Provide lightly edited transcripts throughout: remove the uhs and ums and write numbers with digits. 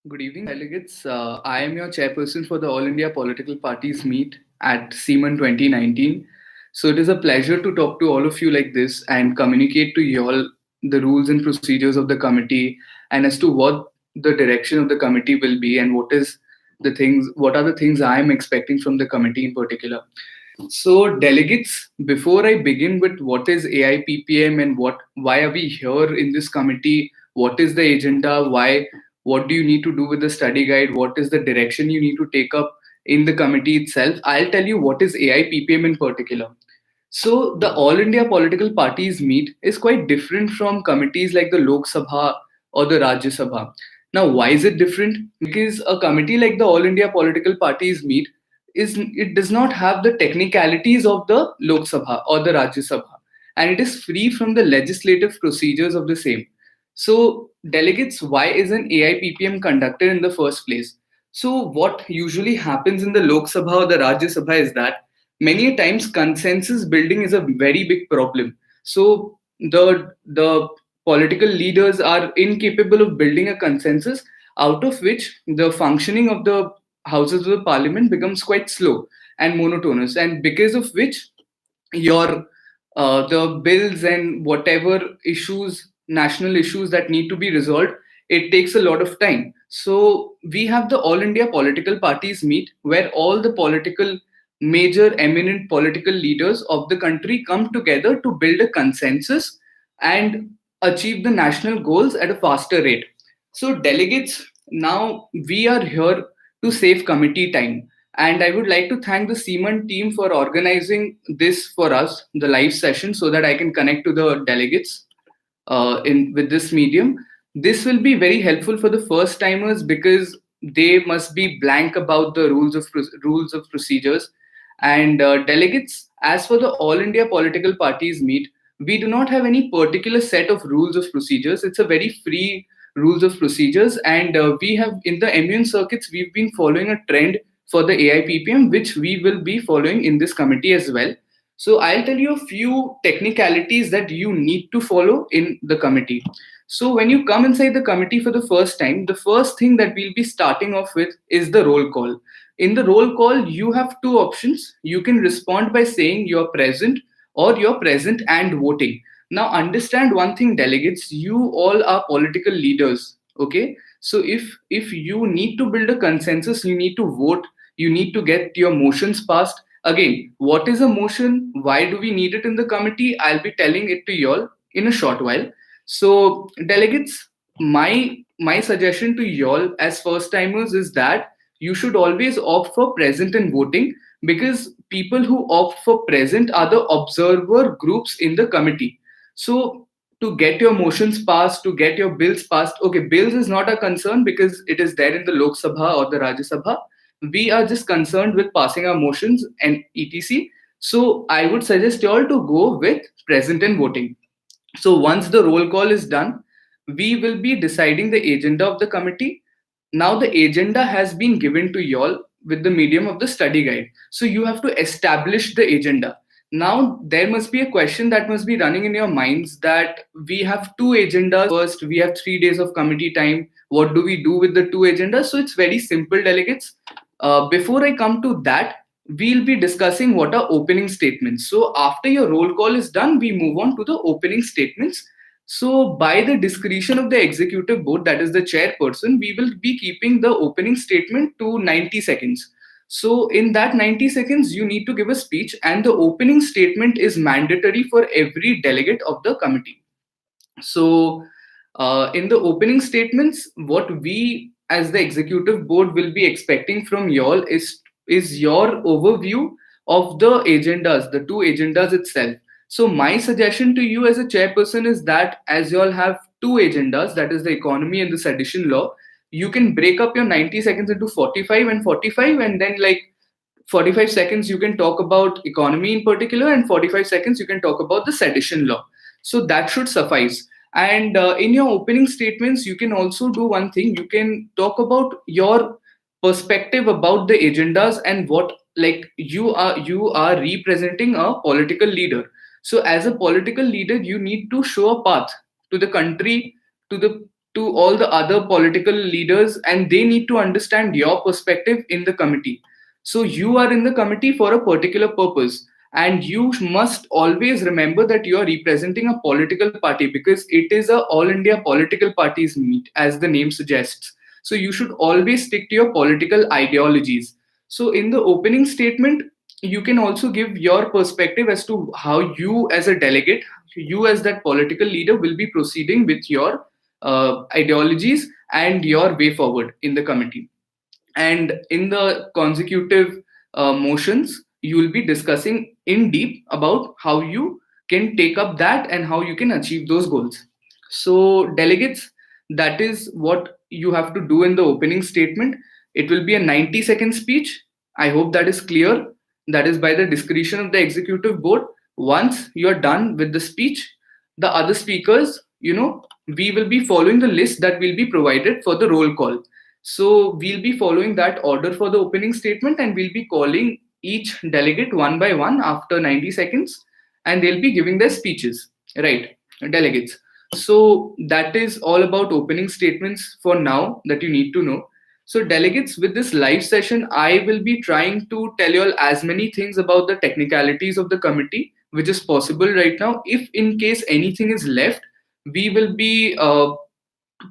Good evening, delegates. I am your chairperson for the All India Political Parties Meet at SEMAN 2019. So it is a pleasure to talk to all of you like this and communicate to you all the rules and procedures of the committee and as to what the direction of the committee will be and what are the things I am expecting from the committee in particular. So, delegates, before I begin with what is AIPPM and why are we here in this committee, what is the agenda, what do you need to do with the study guide, what is the direction you need to take up in the committee itself, I'll tell you what is AIPPM in particular. So, the All India Political Parties Meet is quite different from committees like the Lok Sabha or the Rajya Sabha. Now, why is it different? Because a committee like the All India Political Parties Meet it does not have the technicalities of the Lok Sabha or the Rajya Sabha, and it is free from the legislative procedures of the same. So, delegates, why isn't AIPPM conducted in the first place? So, what usually happens in the Lok Sabha or the Rajya Sabha is that many a times consensus building is a very big problem. So, the political leaders are incapable of building a consensus out of which the functioning of the houses of the parliament becomes quite slow and monotonous, and because of which your the bills and whatever issues, national issues that need to be resolved, it takes a lot of time. So we have the All India Political Parties Meet, where all the political major eminent political leaders of the country come together to build a consensus and achieve the national goals at a faster rate. So delegates, now we are here to save committee time. And I would like to thank the Seaman team for organizing this for us, the live session, so that I can connect to the delegates in with this medium. This will be very helpful for the first timers because they must be blank about the rules of procedures. And delegates, as for the All India Political Parties Meet, we do not have any particular set of rules of procedures. It's a very free rules of procedures, and we have in the immune circuits we've been following a trend for the AIPPM, which we will be following in this committee as well. So I'll tell you a few technicalities that you need to follow in the committee. So when you come inside the committee for the first time, the first thing that we'll be starting off with is the roll call. In the roll call, you have two options. You can respond by saying you're present or you're present and voting. Now understand one thing, delegates, you all are political leaders. Okay. So if you need to build a consensus, you need to vote, you need to get your motions passed. Again, what is a motion? Why do we need it in the committee? I'll be telling it to you all in a short while. So, delegates, my suggestion to you all as first timers is that you should always opt for present in voting, because people who opt for present are the observer groups in the committee. So, to get your motions passed, to get your bills passed, okay, bills is not a concern because it is there in the Lok Sabha or the Rajya Sabha. We are just concerned with passing our motions and etc. So I would suggest you all to go with present and voting. So once the roll call is done, we will be deciding the agenda of the committee. Now the agenda has been given to you all with the medium of the study guide. So you have to establish the agenda. Now there must be a question that must be running in your minds, that we have two agendas. First, we have 3 days of committee time. What do we do with the two agendas? So it's very simple, delegates. Before I come to that, we'll be discussing what are opening statements. So after your roll call is done, we move on to the opening statements. So by the discretion of the executive board, that is the chairperson, we will be keeping the opening statement to 90 seconds. So in that 90 seconds, you need to give a speech, and the opening statement is mandatory for every delegate of the committee. So, in the opening statements, what we as the executive board will be expecting from y'all is your overview of the agendas, the two agendas itself. So, my suggestion to you as a chairperson is that as y'all have two agendas, that is the economy and the sedition law, you can break up your 90 seconds into 45 and 45, and then like 45 seconds you can talk about economy in particular, and 45 seconds you can talk about the sedition law. So that should suffice. And in your opening statements, you can also do one thing. You can talk about your perspective about the agendas and what, like, you are representing a political leader. So as a political leader, you need to show a path to the country, to the to all the other political leaders, and they need to understand your perspective in the committee. So you are in the committee for a particular purpose, and you must always remember that you are representing a political party, because it is a all India political parties meet, as the name suggests. So you should always stick to your political ideologies. So in the opening statement, you can also give your perspective as to how you as a delegate, you as that political leader, will be proceeding with your ideologies and your way forward in the committee. And in the consecutive motions, you will be discussing in deep about how you can take up that and how you can achieve those goals. So delegates, that is what you have to do in the opening statement. It will be a 90-second speech. I hope that is clear. That is by the discretion of the executive board. Once you're done with the speech, the other speakers, we will be following the list that will be provided for the roll call. So we'll be following that order for the opening statement, and we'll be calling each delegate one by one after 90 seconds, and they'll be giving their speeches, right? Delegates. So that is all about opening statements for now that you need to know. So, delegates, with this live session, I will be trying to tell you all as many things about the technicalities of the committee, which is possible right now. If in case anything is left, we will be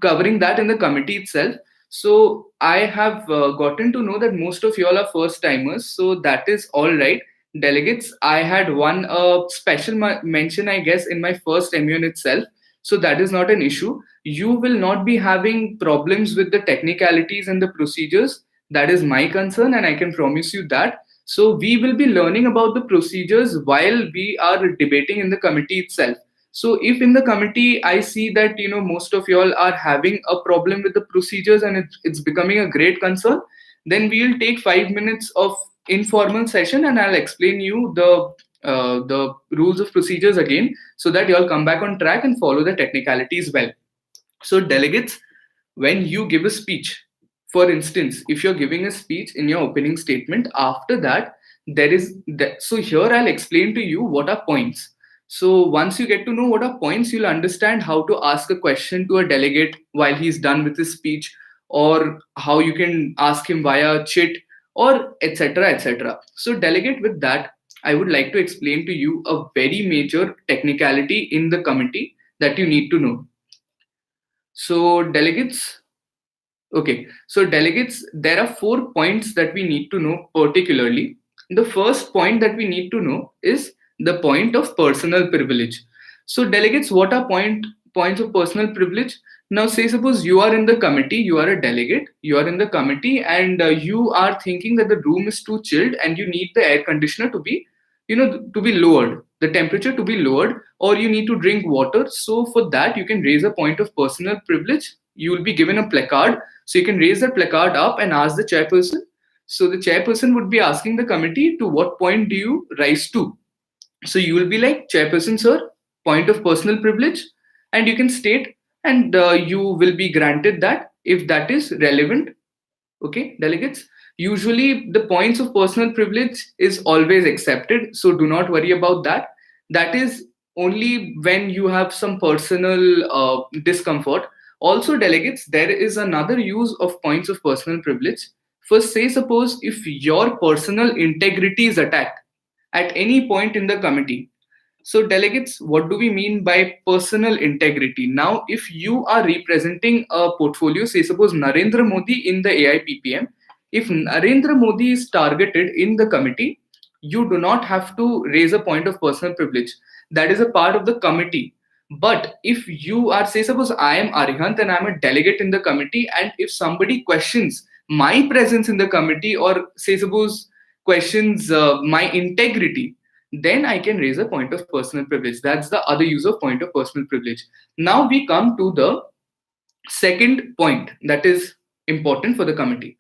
covering that in the committee itself. So I have gotten to know that most of y'all are first timers, so that is all right. Delegates, I had one special mention, I guess, in my first MUN itself, so that is not an issue. You will not be having problems with the technicalities and the procedures. That is my concern, and I can promise you that. So we will be learning about the procedures while we are debating in the committee itself. So if in the committee I see that most of y'all are having a problem with the procedures, and it's becoming a great concern, then we'll take 5 minutes of informal session, and I'll explain you the rules of procedures again, so that y'all come back on track and follow the technicalities well. So delegates, when you give a speech, for instance, if you're giving a speech in your opening statement, after that there is that. So here I'll explain to you what are points. So once you get to know what are points, you'll understand how to ask a question to a delegate while he's done with his speech, or how you can ask him via chit, or etc. etc. So delegate, with that, I would like to explain to you a very major technicality in the committee that you need to know. So delegates, okay, so delegates, there are 4 points that we need to know particularly. The first point that we need to know is the point of personal privilege. So delegates, what are points of personal privilege? Now say suppose you are in the committee, you are a delegate, you are in the committee, and you are thinking that the room is too chilled and you need the air conditioner to be, to be lowered, the temperature to be lowered, or you need to drink water. So for that, you can raise a point of personal privilege. You will be given a placard, so you can raise that placard up and ask the chairperson. So the chairperson would be asking the committee, to what point do you rise to? So you will be like, chairperson sir, point of personal privilege, and you can state, and you will be granted that if that is relevant. Okay, delegates, usually the points of personal privilege is always accepted, so do not worry about that. That is only when you have some personal discomfort. Also delegates, there is another use of points of personal privilege. First, say suppose if your personal integrity is attacked at any point in the committee. So, delegates, what do we mean by personal integrity? Now, if you are representing a portfolio, say suppose Narendra Modi in the AIPPM, if Narendra Modi is targeted in the committee, you do not have to raise a point of personal privilege. That is a part of the committee. But if you are, say suppose I am Arihant and I'm a delegate in the committee, and if somebody questions my presence in the committee, or say suppose questions my integrity, then I can raise a point of personal privilege. That's the other use of point of personal privilege. Now we come to the second point that is important for the committee.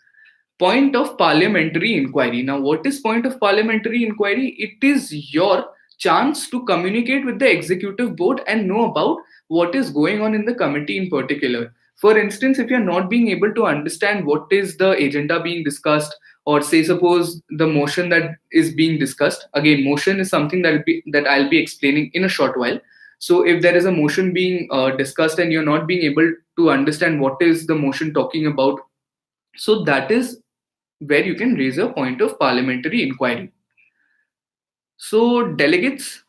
Point of parliamentary inquiry. Now, what is point of parliamentary inquiry? It is your chance to communicate with the executive board and know about what is going on in the committee in particular. For instance, if you're not being able to understand what is the agenda being discussed, or say suppose the motion that is being discussed, again motion is something that I'll be explaining in a short while. So if there is a motion being discussed and you're not being able to understand what is the motion talking about. So that is where you can raise a point of parliamentary inquiry. So delegates,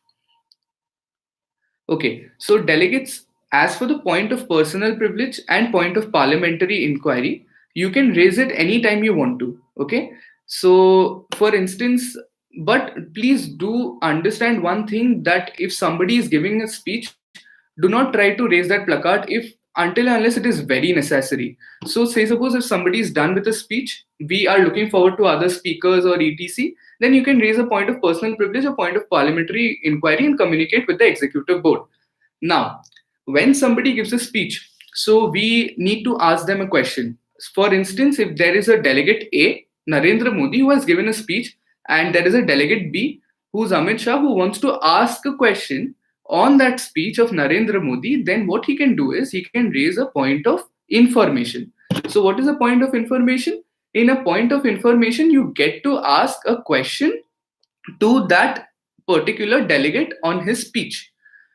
okay, so delegates, as for the point of personal privilege and point of parliamentary inquiry, you can raise it anytime you want to. Okay, so for instance, but please do understand one thing, that if somebody is giving a speech, do not try to raise that placard if until and unless it is very necessary. So, say suppose if somebody is done with a speech, we are looking forward to other speakers or etc. Then you can raise a point of personal privilege or point of parliamentary inquiry and communicate with the executive board. Now, when somebody gives a speech, so we need to ask them a question. For instance, if there is a delegate A, Narendra Modi, who has given a speech, and there is a delegate B, who's Amit Shah, who wants to ask a question on that speech of Narendra Modi, then what he can do is he can raise a point of information. So, what is a point of information? In a point of information, you get to ask a question to that particular delegate on his speech.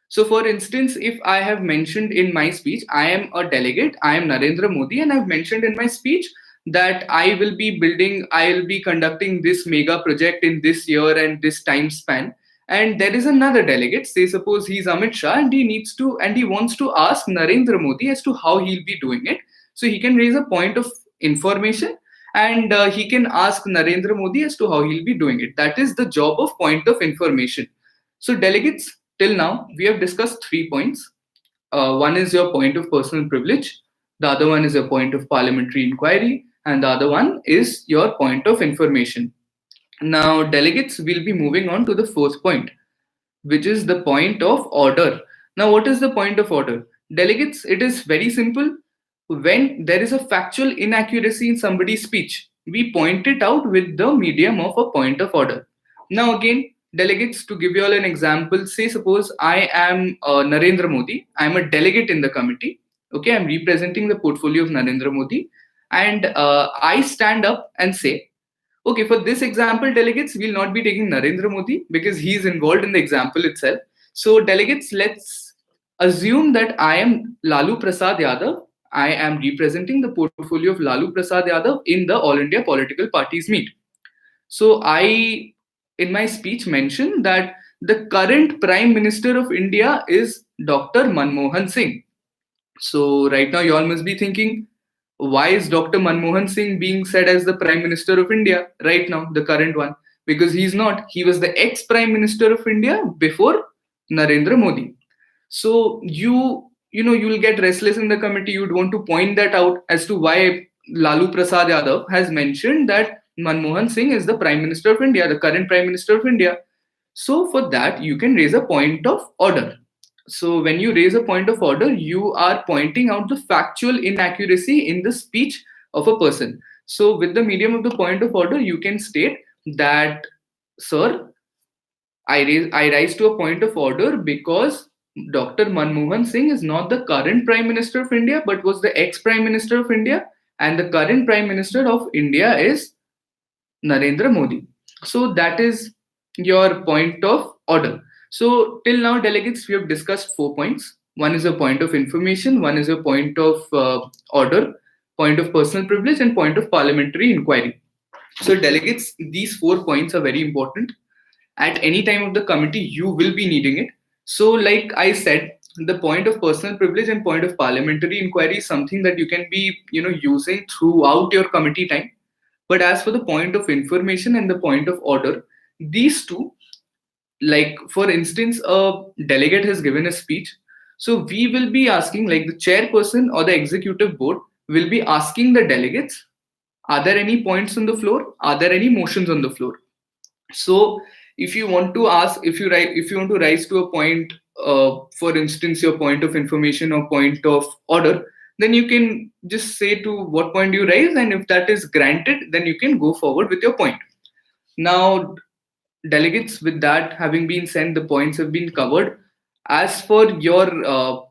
So, for instance, if I have mentioned in my speech, I am a delegate, I am Narendra Modi, and I've mentioned in my speech that I will be conducting this mega project in this year and this time span. And there is another delegate, say suppose he's Amit Shah, and he wants to ask Narendra Modi as to how he'll be doing it. So he can raise a point of information, and he can ask Narendra Modi as to how he'll be doing it. That is the job of point of information. So delegates, till now, we have discussed 3 points. One is your point of personal privilege, the other one is your point of parliamentary inquiry, and the other one is your point of information. Now, delegates will be moving on to the fourth point, which is the point of order. Now, what is the point of order? Delegates, it is very simple. When there is a factual inaccuracy in somebody's speech, we point it out with the medium of a point of order. Now, again, delegates, to give you all an example, say, suppose I am Narendra Modi, I am a delegate in the committee. Okay, I'm representing the portfolio of Narendra Modi, and I stand up and say, okay, for this example, delegates, we'll not be taking Narendra Modi because he is involved in the example itself. So, delegates, let's assume that I am Lalu Prasad Yadav. I am representing the portfolio of Lalu Prasad Yadav in the All India Political Parties meet. So, I, in my speech, mentioned that the current Prime Minister of India is Dr. Manmohan Singh. So, right now, you all must be thinking, why is Dr. Manmohan Singh being said as the Prime Minister of India right now, the current one? Because he's not. He was the ex Prime Minister of India before Narendra Modi. So you will get restless in the committee. You'd want to point that out as to why Lalu Prasad Yadav has mentioned that Manmohan Singh is the Prime Minister of India, the current Prime Minister of India. So for that, you can raise a point of order. So when you raise a point of order, you are pointing out the factual inaccuracy in the speech of a person. So with the medium of the point of order, you can state that, sir, I rise to a point of order because Dr. Manmohan Singh is not the current Prime Minister of India, but was the ex Prime Minister of India, and the current Prime Minister of India is Narendra Modi. So that is your point of order. So till now, delegates, we have discussed 4 points. One is a point of information, one is a point of order, point of personal privilege, and point of parliamentary inquiry. So delegates, these 4 points are very important. At any time of the committee, you will be needing it. So like I said, the point of personal privilege and point of parliamentary inquiry is something that you can be using throughout your committee time. But as for the point of information and the point of order, these two, like for instance, a delegate has given a speech, so we will be asking, like the chairperson or the executive board will be asking the delegates, are there any points on the floor, are there any motions on the floor? So if you want to ask, if you want to rise to a point, for instance, your point of information or point of order, then you can just say to what point you rise, and if that is granted, then you can go forward with your point. Now, delegates, with that having been sent, the points have been covered. As for your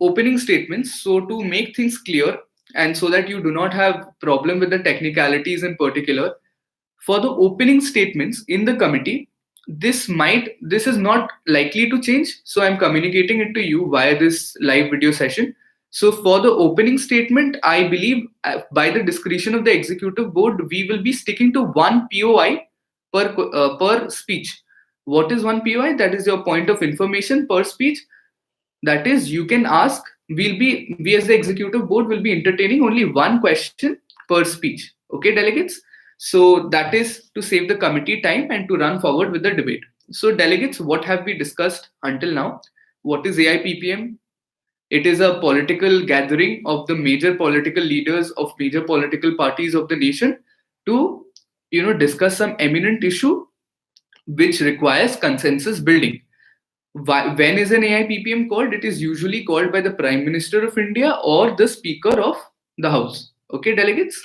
opening statements, so to make things clear and so that you do not have problem with the technicalities in particular, for the opening statements in the committee, this is not likely to change, so I'm communicating it to you via this live video session. So for the opening statement, I believe by the discretion of the executive board, we will be sticking to one POI per speech. What is one POI? That is your point of information per speech. That is, you can ask. We as the executive board will be entertaining only one question per speech. Okay, delegates. So that is to save the committee time and to run forward with the debate. So delegates, what have we discussed until now? What is AIPPM? It is a political gathering of the major political leaders of major political parties of the nation to, discuss some eminent issue which requires consensus building. When is an AIPPM called? It is usually called by the Prime Minister of India or the Speaker of the House. Okay, delegates?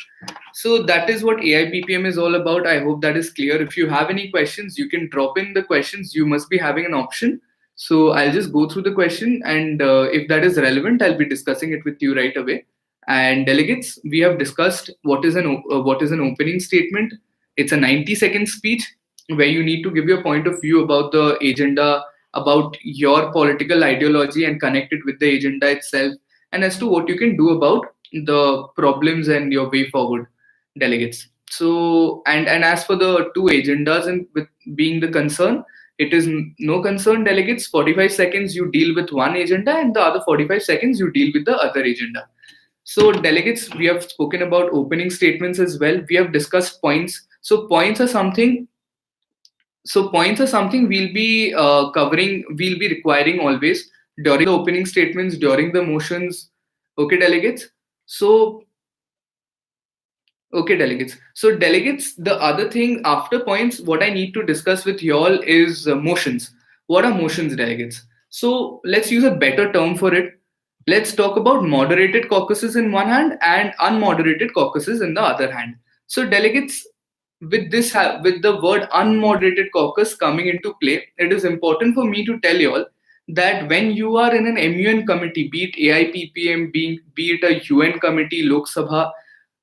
So that is what AIPPM is all about. I hope that is clear. If you have any questions, you can drop in the questions. You must be having an option. So I'll just go through the question, and if that is relevant, I'll be discussing it with you right away. And delegates, we have discussed what is an opening statement. It's a 90-second speech where you need to give your point of view about the agenda, about your political ideology, and connect it with the agenda itself, and as to what you can do about the problems and your way forward, delegates. So, and as for the two agendas and with being the concern, it is no concern, delegates. 45 seconds you deal with one agenda, and the other 45 seconds you deal with the other agenda. So, delegates, we have spoken about opening statements as well. We have discussed points. Points are something we'll be covering, we'll be requiring always during the opening statements, during the motions. Okay, delegates. So, okay, delegates. So, delegates, the other thing after points, what I need to discuss with you all is motions. What are motions, delegates? So, let's use a better term for it. Let's talk about moderated caucuses in one hand and unmoderated caucuses in the other hand. So, delegates, with the word unmoderated caucus coming into play, it is important for me to tell you all that when you are in an MUN committee, be it AIPPM, be it a UN committee, Lok Sabha,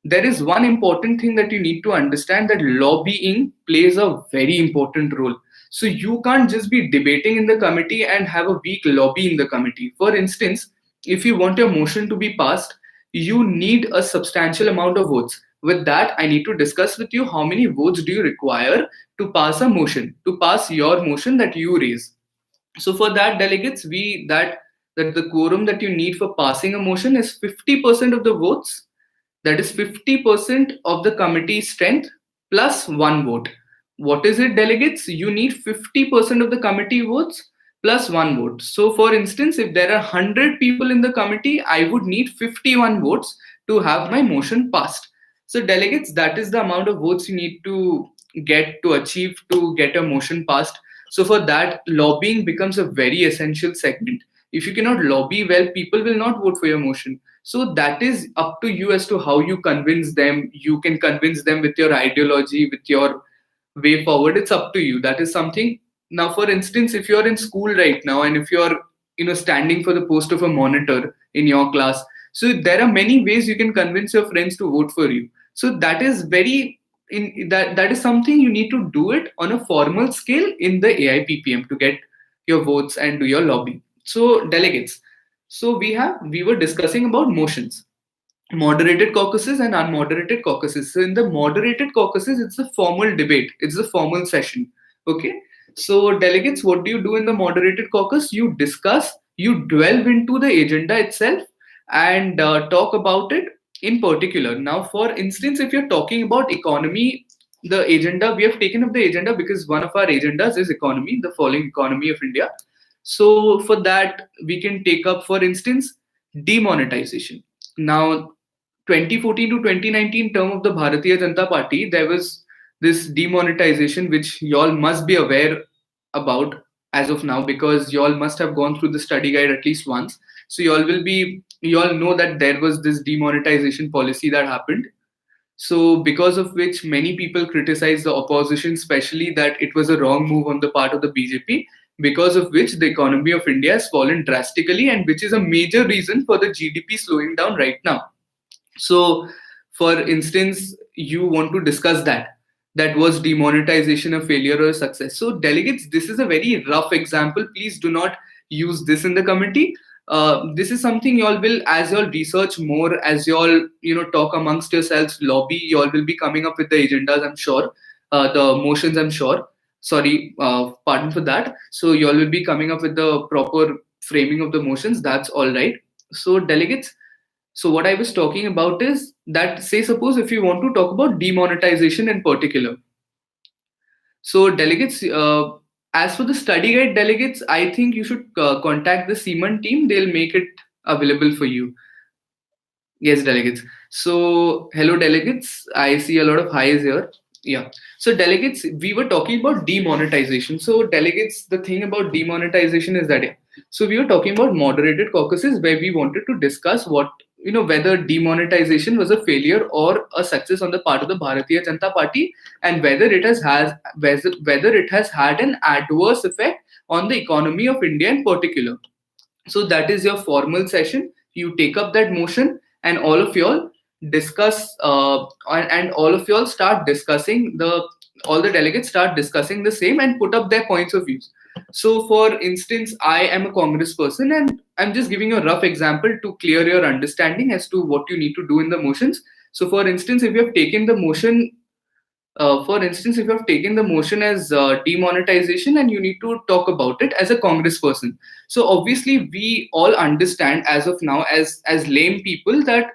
there is one important thing that you need to understand, that lobbying plays a very important role. So you can't just be debating in the committee and have a weak lobby in the committee. For instance, if you want your motion to be passed, you need a substantial amount of votes. With that, I need to discuss with you how many votes do you require to pass a motion, to pass your motion that you raise. So for that, delegates, that the quorum that you need for passing a motion is 50% of the votes. That is 50% of the committee strength plus one vote. What is it, delegates? You need 50% of the committee votes plus one vote. So, for instance, if there are 100 people in the committee, I would need 51 votes to have my motion passed. So, delegates, that is the amount of votes you need to get to achieve to get a motion passed. So, for that, lobbying becomes a very essential segment. If you cannot lobby well, people will not vote for your motion. So that is up to you as to how you convince them. You can convince them with your ideology, with your way forward. It's up to you. That is something. Now, for instance, if you're in school right now and if you're standing for the post of a monitor in your class, so there are many ways you can convince your friends to vote for you. So that is that is something you need to do it on a formal scale in the AIPPM to get your votes and do your lobby. So delegates, so we were discussing about motions, moderated caucuses and unmoderated caucuses. So in the moderated caucuses, it's a formal debate, it's a formal session. Okay. So delegates, what do you do in the moderated caucus? You discuss, you delve into the agenda itself and talk about it in particular. Now, for instance, if you're talking about economy, the agenda, we have taken up the agenda because one of our agendas is economy, the falling economy of India. So for that, we can take up, for instance, demonetization. Now, 2014 to 2019 term of the Bharatiya Janata Party, there was this demonetization, which y'all must be aware about as of now, because y'all must have gone through the study guide at least once. So y'all know that there was this demonetization policy that happened. So because of which many people criticize the opposition, especially that it was a wrong move on the part of the BJP, because of which the economy of India has fallen drastically, and which is a major reason for the GDP slowing down right now. So, for instance, you want to discuss that was demonetization a failure or a success? So, delegates, this is a very rough example. Please do not use this in the committee. this is something y'all will, as y'all research more, as y'all talk amongst yourselves, lobby, y'all will be coming up with the agendas, I'm sure, the motions, I'm sure. Sorry, pardon for that. So y'all will be coming up with the proper framing of the motions. That's all right. So delegates. So what I was talking about is that, say, suppose if you want to talk about demonetization in particular. So delegates, as for the study guide delegates, I think you should contact the Seaman team. They'll make it available for you. Yes, delegates. So, hello, delegates. I see a lot of highs here. Yeah. So, delegates, we were talking about demonetization. So, delegates, the thing about demonetization is that, yeah. So, we were talking about moderated caucuses where we wanted to discuss whether demonetization was a failure or a success on the part of the Bharatiya Janata Party, and whether it has had an adverse effect on the economy of India in particular. So that is your formal session. You take up that motion, and all of y'all discuss, and all of y'all start discussing the all the delegates start discussing the same and put up their points of views. So, for instance, I am a Congress person, and I'm just giving you a rough example to clear your understanding as to what you need to do in the motions. So, for instance, if you have taken the motion if you have taken the motion as demonetization and you need to talk about it as a congressperson, so obviously we all understand as of now, as lame people, that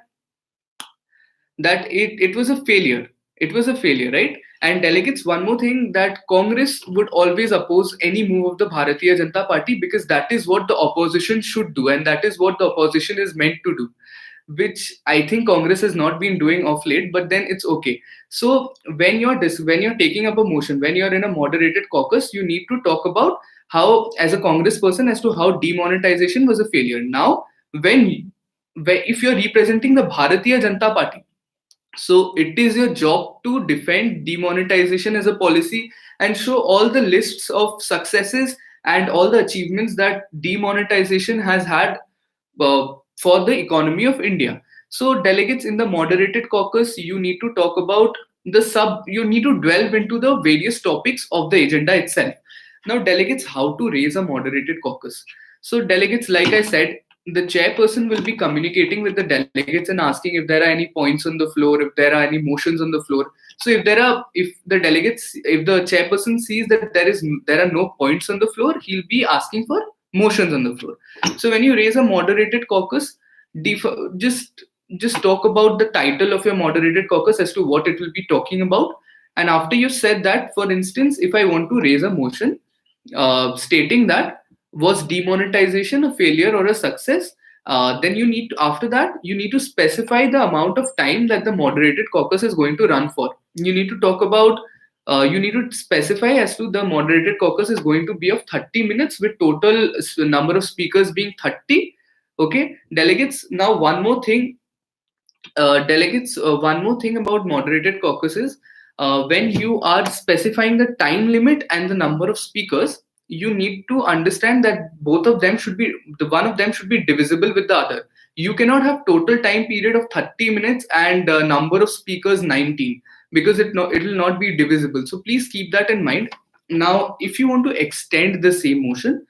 it was a failure. It was a failure, right? And delegates, one more thing, that Congress would always oppose any move of the Bharatiya Janata Party, because that is what the opposition should do, and that is what the opposition is meant to do, which I think Congress has not been doing of late, but then it's okay. So when you're taking up a motion, when you're in a moderated caucus, you need to talk about how, as a Congress person, as to how demonetization was a failure. Now, if you're representing the Bharatiya Janata Party, so it is your job to defend demonetization as a policy and show all the lists of successes and all the achievements that demonetization has had for the economy of India. So, delegates, in the moderated caucus, you need to talk about you need to delve into the various topics of the agenda itself. Now, delegates, how to raise a moderated caucus? So, delegates, like I said, the chairperson will be communicating with the delegates and asking if there are any points on the floor, if there are any motions on the floor. So if the chairperson sees that there are no points on the floor, he'll be asking for motions on the floor. So when you raise a moderated caucus, just talk about the title of your moderated caucus as to what it will be talking about. And after you said that, for instance, if I want to raise a motion stating that, was demonetization a failure or a success, then after that you need to specify the amount of time that the moderated caucus is going to run for. You need to talk about you need to specify as to the moderated caucus is going to be of 30 minutes with total number of speakers being 30. Okay, delegates, now one more thing about moderated caucuses. When you are specifying the time limit and the number of speakers, you need to understand that one of them should be divisible with the other. You cannot have total time period of 30 minutes and number of speakers 19, because it will not be divisible. So please keep that in mind. Now, if you want to extend the same motion,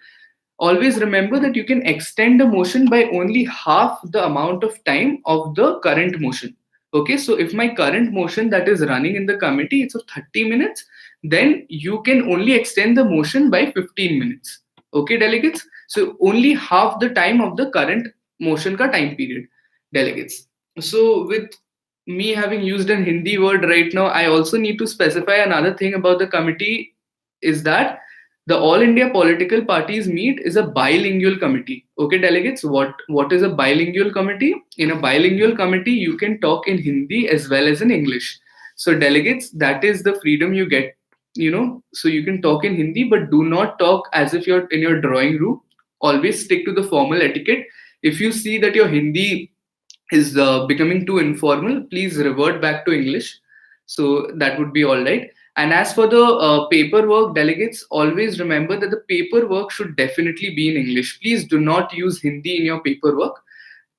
always remember that you can extend a motion by only half the amount of time of the current motion. Okay, so if my current motion that is running in the committee is of 30 minutes, then you can only extend the motion by 15 minutes. Okay, delegates, so only half the time of the current motion ka time period, delegates. So with me having used an Hindi word right now, I also need to specify another thing about the committee, is that the All India Political Parties Meet is a bilingual committee. Okay, delegates, what is a bilingual committee? In a bilingual committee, you can talk in Hindi as well as in English. So, delegates, that is the freedom you get. So you can talk in Hindi, but do not talk as if you're in your drawing room. Always stick to the formal etiquette. If you see that your Hindi is becoming too informal, please revert back to English. So that would be all right. And as for the paperwork, delegates, always remember that the paperwork should definitely be in English. Please do not use Hindi in your paperwork.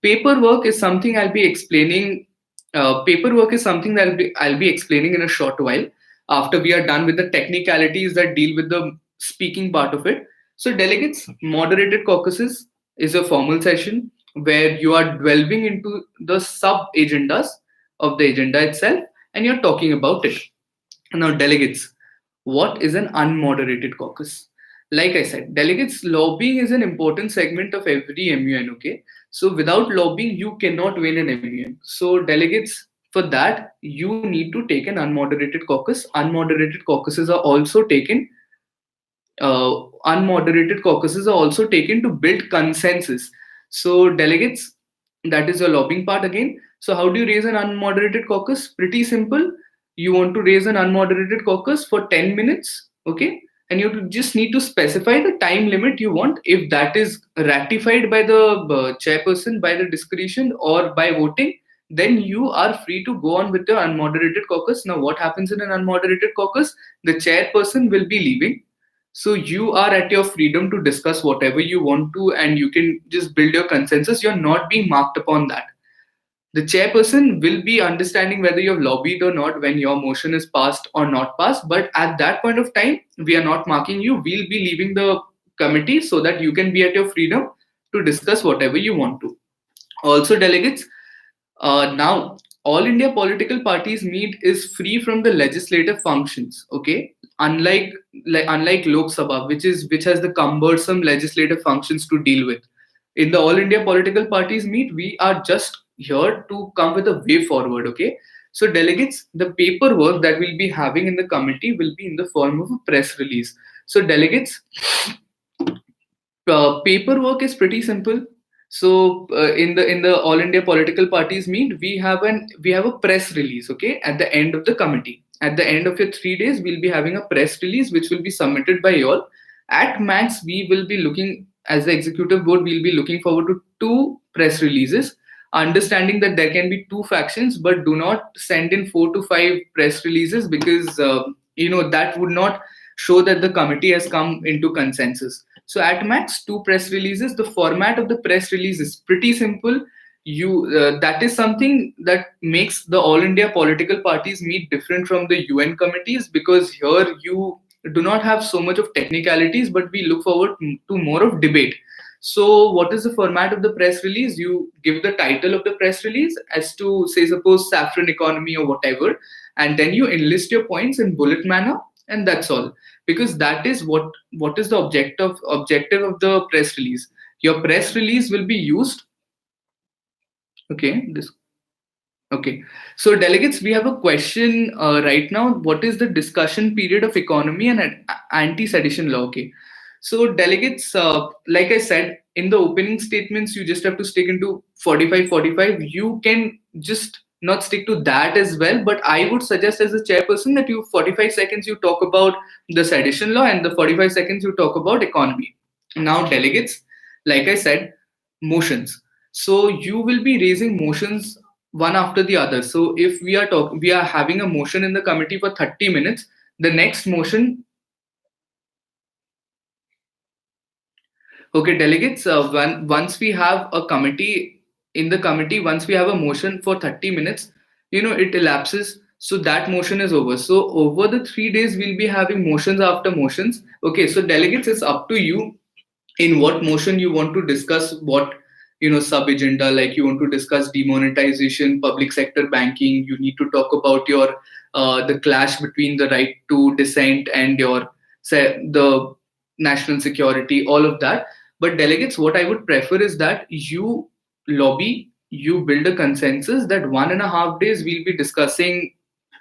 Paperwork is something I'll be explaining. Paperwork is something that I'll be explaining in a short while after we are done with the technicalities that deal with the speaking part of it. So, delegates, moderated caucuses, is a formal session where you are delving into the sub agendas of the agenda itself and you're talking about it. Now, delegates, what is an unmoderated caucus? Like I said, delegates lobbying is an important segment of every MUN, okay? So, without lobbying, you cannot win an MUN. So, delegates, for that, you need to take an unmoderated caucus. Unmoderated caucuses are also taken unmoderated caucuses are also taken to build consensus. So, delegates, that is your lobbying part again. So, how do you raise an unmoderated caucus? Pretty simple. You want to raise an unmoderated caucus for 10 minutes, okay? And you just need to specify the time limit you want. If that is ratified by the chairperson by the discretion or by voting, then you are free to go on with the unmoderated caucus. Now, what happens in an unmoderated caucus? The chairperson will be leaving, so you are at your freedom to discuss whatever you want to, and you can just build your consensus. You're not being marked upon that. The chairperson will be understanding whether you've lobbied or not when your motion is passed or not passed. But at that point of time, we are not marking you. We'll be leaving the committee so that you can be at your freedom to discuss whatever you want to. Also, delegates, now, all India political parties meet is free from the legislative functions. Okay, unlike Lok Sabha, which has the cumbersome legislative functions to deal with. In the all India political parties meet, we are just here to come with a way forward. Okay, so delegates, the paperwork that we'll be having in the committee will be in the form of a press release. So delegates, paperwork is pretty simple. So in the all India political parties meet, we have a press release. Okay, at the end of the committee, at the end of your 3 days, we'll be having a press release which will be submitted by you all. At max, we will be looking as the executive board. We'll be looking forward to two press releases. Understanding that there can be two factions, but do not send in 4 to 5 press releases because that would not show that the committee has come into consensus. So at max, two press releases. The format of the press release is pretty simple. You That is something that makes the all India political parties meet different from the UN committees, because here you do not have so much of technicalities, but we look forward to more of debate. So, what is the format of the press release? You give the title of the press release as to, say, suppose saffron economy or whatever, and then you enlist your points in bullet manner, and that's all. Because that is what is the objective of the press release. Your press release will be used. Okay, this Okay. So, delegates, we have a question right now. What is the discussion period of economy and anti-sedition law? Okay. So, delegates, like I said, in the opening statements, you just have to stick into 45, 45. You can just not stick to that as well. But I would suggest as a chairperson that you 45 seconds you talk about the sedition law and the 45 seconds you talk about economy. Now, delegates, like I said, motions. So you will be raising motions one after the other. So if we are having a motion in the committee for 30 minutes, the next motion. Okay, delegates, once we have a committee in the committee, once we have a motion for 30 minutes, it elapses. So that motion is over. So over the 3 days, we'll be having motions after motions. Okay, so delegates, it's up to you in what motion you want to discuss what sub agenda. Like you want to discuss demonetization, public sector banking. You need to talk about your the clash between the right to dissent and your say the national security, all of that. But delegates, what I would prefer is that you lobby, you build a consensus that 1.5 days we'll be discussing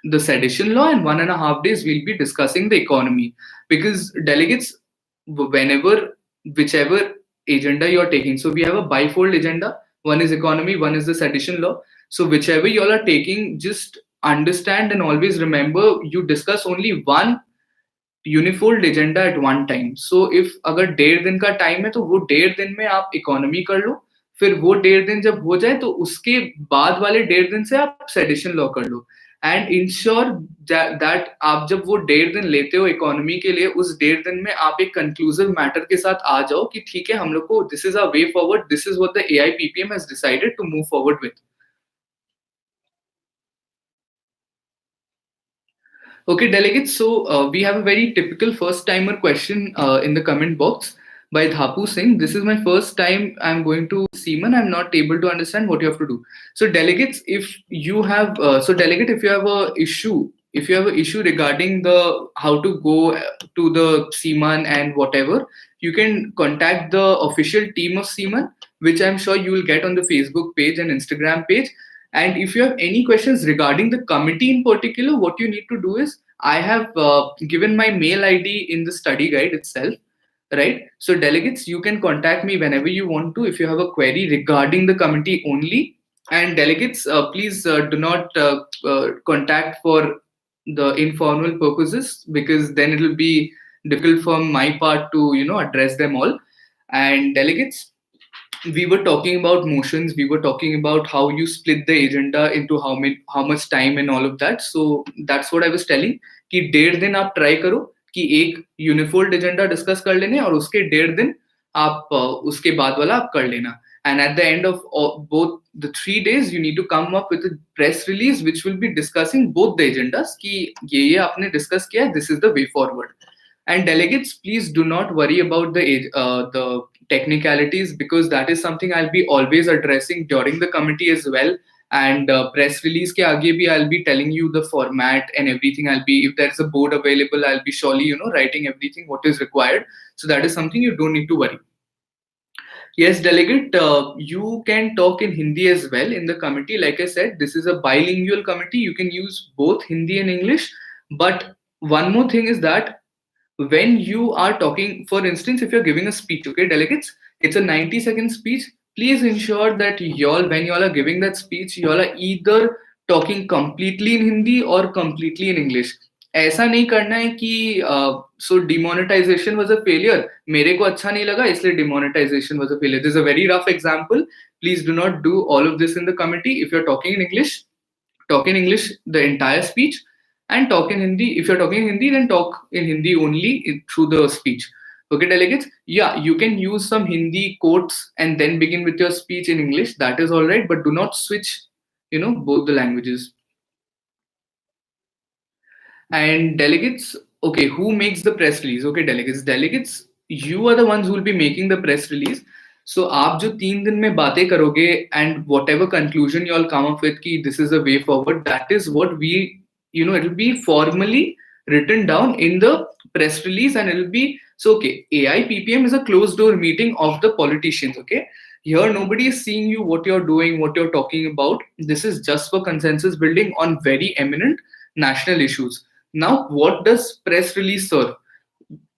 the sedition law and 1.5 days we'll be discussing the economy. Because delegates, whenever whichever agenda you're taking, so we have a bifold agenda. One is economy, one is the sedition law. So whichever you all are taking, just understand and always remember, you discuss only one unified agenda at one time. So if अगर 1.5 दिन का time है तो वो 1.5 दिन में आप economy कर लो. फिर वो 1.5 दिन जब हो जाए तो उसके बाद वाले 1.5 दिन से आप सेडिशन लॉ कर लो. एंड इंश्योर दैट आप जब वो 1.5 दिन लेते हो इकोनॉमी के लिए, उस 1.5 दिन में आप एक कंक्लूसिव मैटर के साथ आ जाओ कि ठीक है, हम लोग को this is a way forward, this is what the AIPPM has decided to move forward with. Okay, delegates. So we have a very typical first timer question in the comment box. by Dhapu Singh. This is my first time I'm going to Seaman. I'm not able to understand what you have to do. So delegates, if you have delegate, if you have a issue, if you have an issue regarding the how to go to the Seaman and whatever, you can contact the official team of Seaman, which I'm sure you will get on the Facebook page and Instagram page. And if you have any questions regarding the committee in particular, what you need to do is I have given my mail ID in the study guide itself, right? So delegates, you can contact me whenever you want to if you have a query regarding the committee only. And delegates, please do not contact for the informal purposes, because then it will be difficult from my part to address them all. And delegates, we were talking about motions, we were talking about how you split the agenda into how much time and all of that. So that's what I was telling, कि 1.5 दिन आप try करो कि एक यूनिफोल्ड agenda discuss कर लेने, और उसके 1.5 दिन आप उसके बाद वाला आप कर लेना. And at the end of both the 3 days, you need to come up with a press release which will be discussing both the agendas, कि ये आपने discuss किया है, this is the way forward. And delegates, please do not worry about the technicalities, because that is something I'll be always addressing during the committee as well. And press release ke aage bhi I'll be telling you the format and everything. I'll be, if there's a board available, I'll be surely writing everything what is required. So that is something you don't need to worry. Yes, delegate, you can talk in Hindi as well in the committee. Like I said, this is a bilingual committee. You can use both Hindi and English. But one more thing is that when you are talking, for instance, if you're giving a speech, okay, delegates, it's a 90-second speech. Please ensure that y'all, when y'all are giving that speech, y'all are either talking completely in Hindi or completely in English. ऐसा नहीं करना है कि so demonetisation was a failure, मेरे को अच्छा नहीं लगा इसलिए demonetisation was a failure. This is a very rough example. Please do not do all of this in the committee. If you are talking in English, talk in English the entire speech, and talk in Hindi. If you're talking in Hindi, then talk in Hindi only through the speech. Okay, delegates? Yeah, you can use some Hindi quotes and then begin with your speech in English. That is all right, but do not switch, both the languages. And delegates, okay, who makes the press release? Okay, delegates, you are the ones who will be making the press release. So आप जो 3 दिन में बातें करोगे, and whatever conclusion you all come up with कि this is the way forward, that is what we, it will be formally written down in the press release. And it will be, so okay, AIPPM is a closed door meeting of the politicians, okay? Here nobody is seeing you, what you're doing, what you're talking about. This is just for consensus building on very eminent national issues. Now, what does press release serve?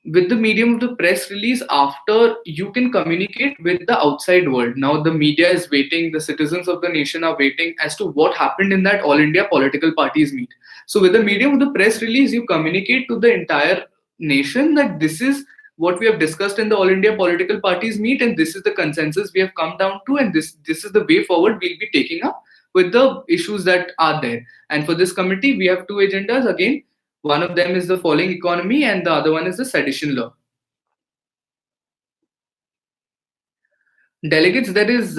With the medium of the press release, after you can communicate with the outside world. Now, the media is waiting, the citizens of the nation are waiting as to what happened in that All India political parties meet. So, with the medium of the press release, you communicate to the entire nation that this is what we have discussed in the All India political parties meet, and this is the consensus we have come down to, and this is the way forward we'll be taking up with the issues that are there. And for this committee, we have two agendas again. One of them is the falling economy, and the other one is the sedition law. Delegates, there is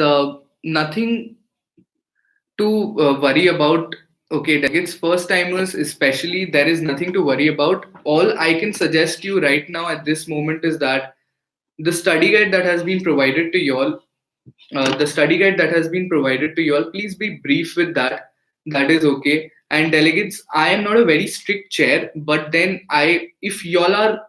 nothing to worry about. Okay, delegates, first timers especially, there is nothing to worry about. All I can suggest you right now at this moment is that the study guide that has been provided to you all, please be brief with that. That is okay. And delegates, I am not a very strict chair, but then if y'all are,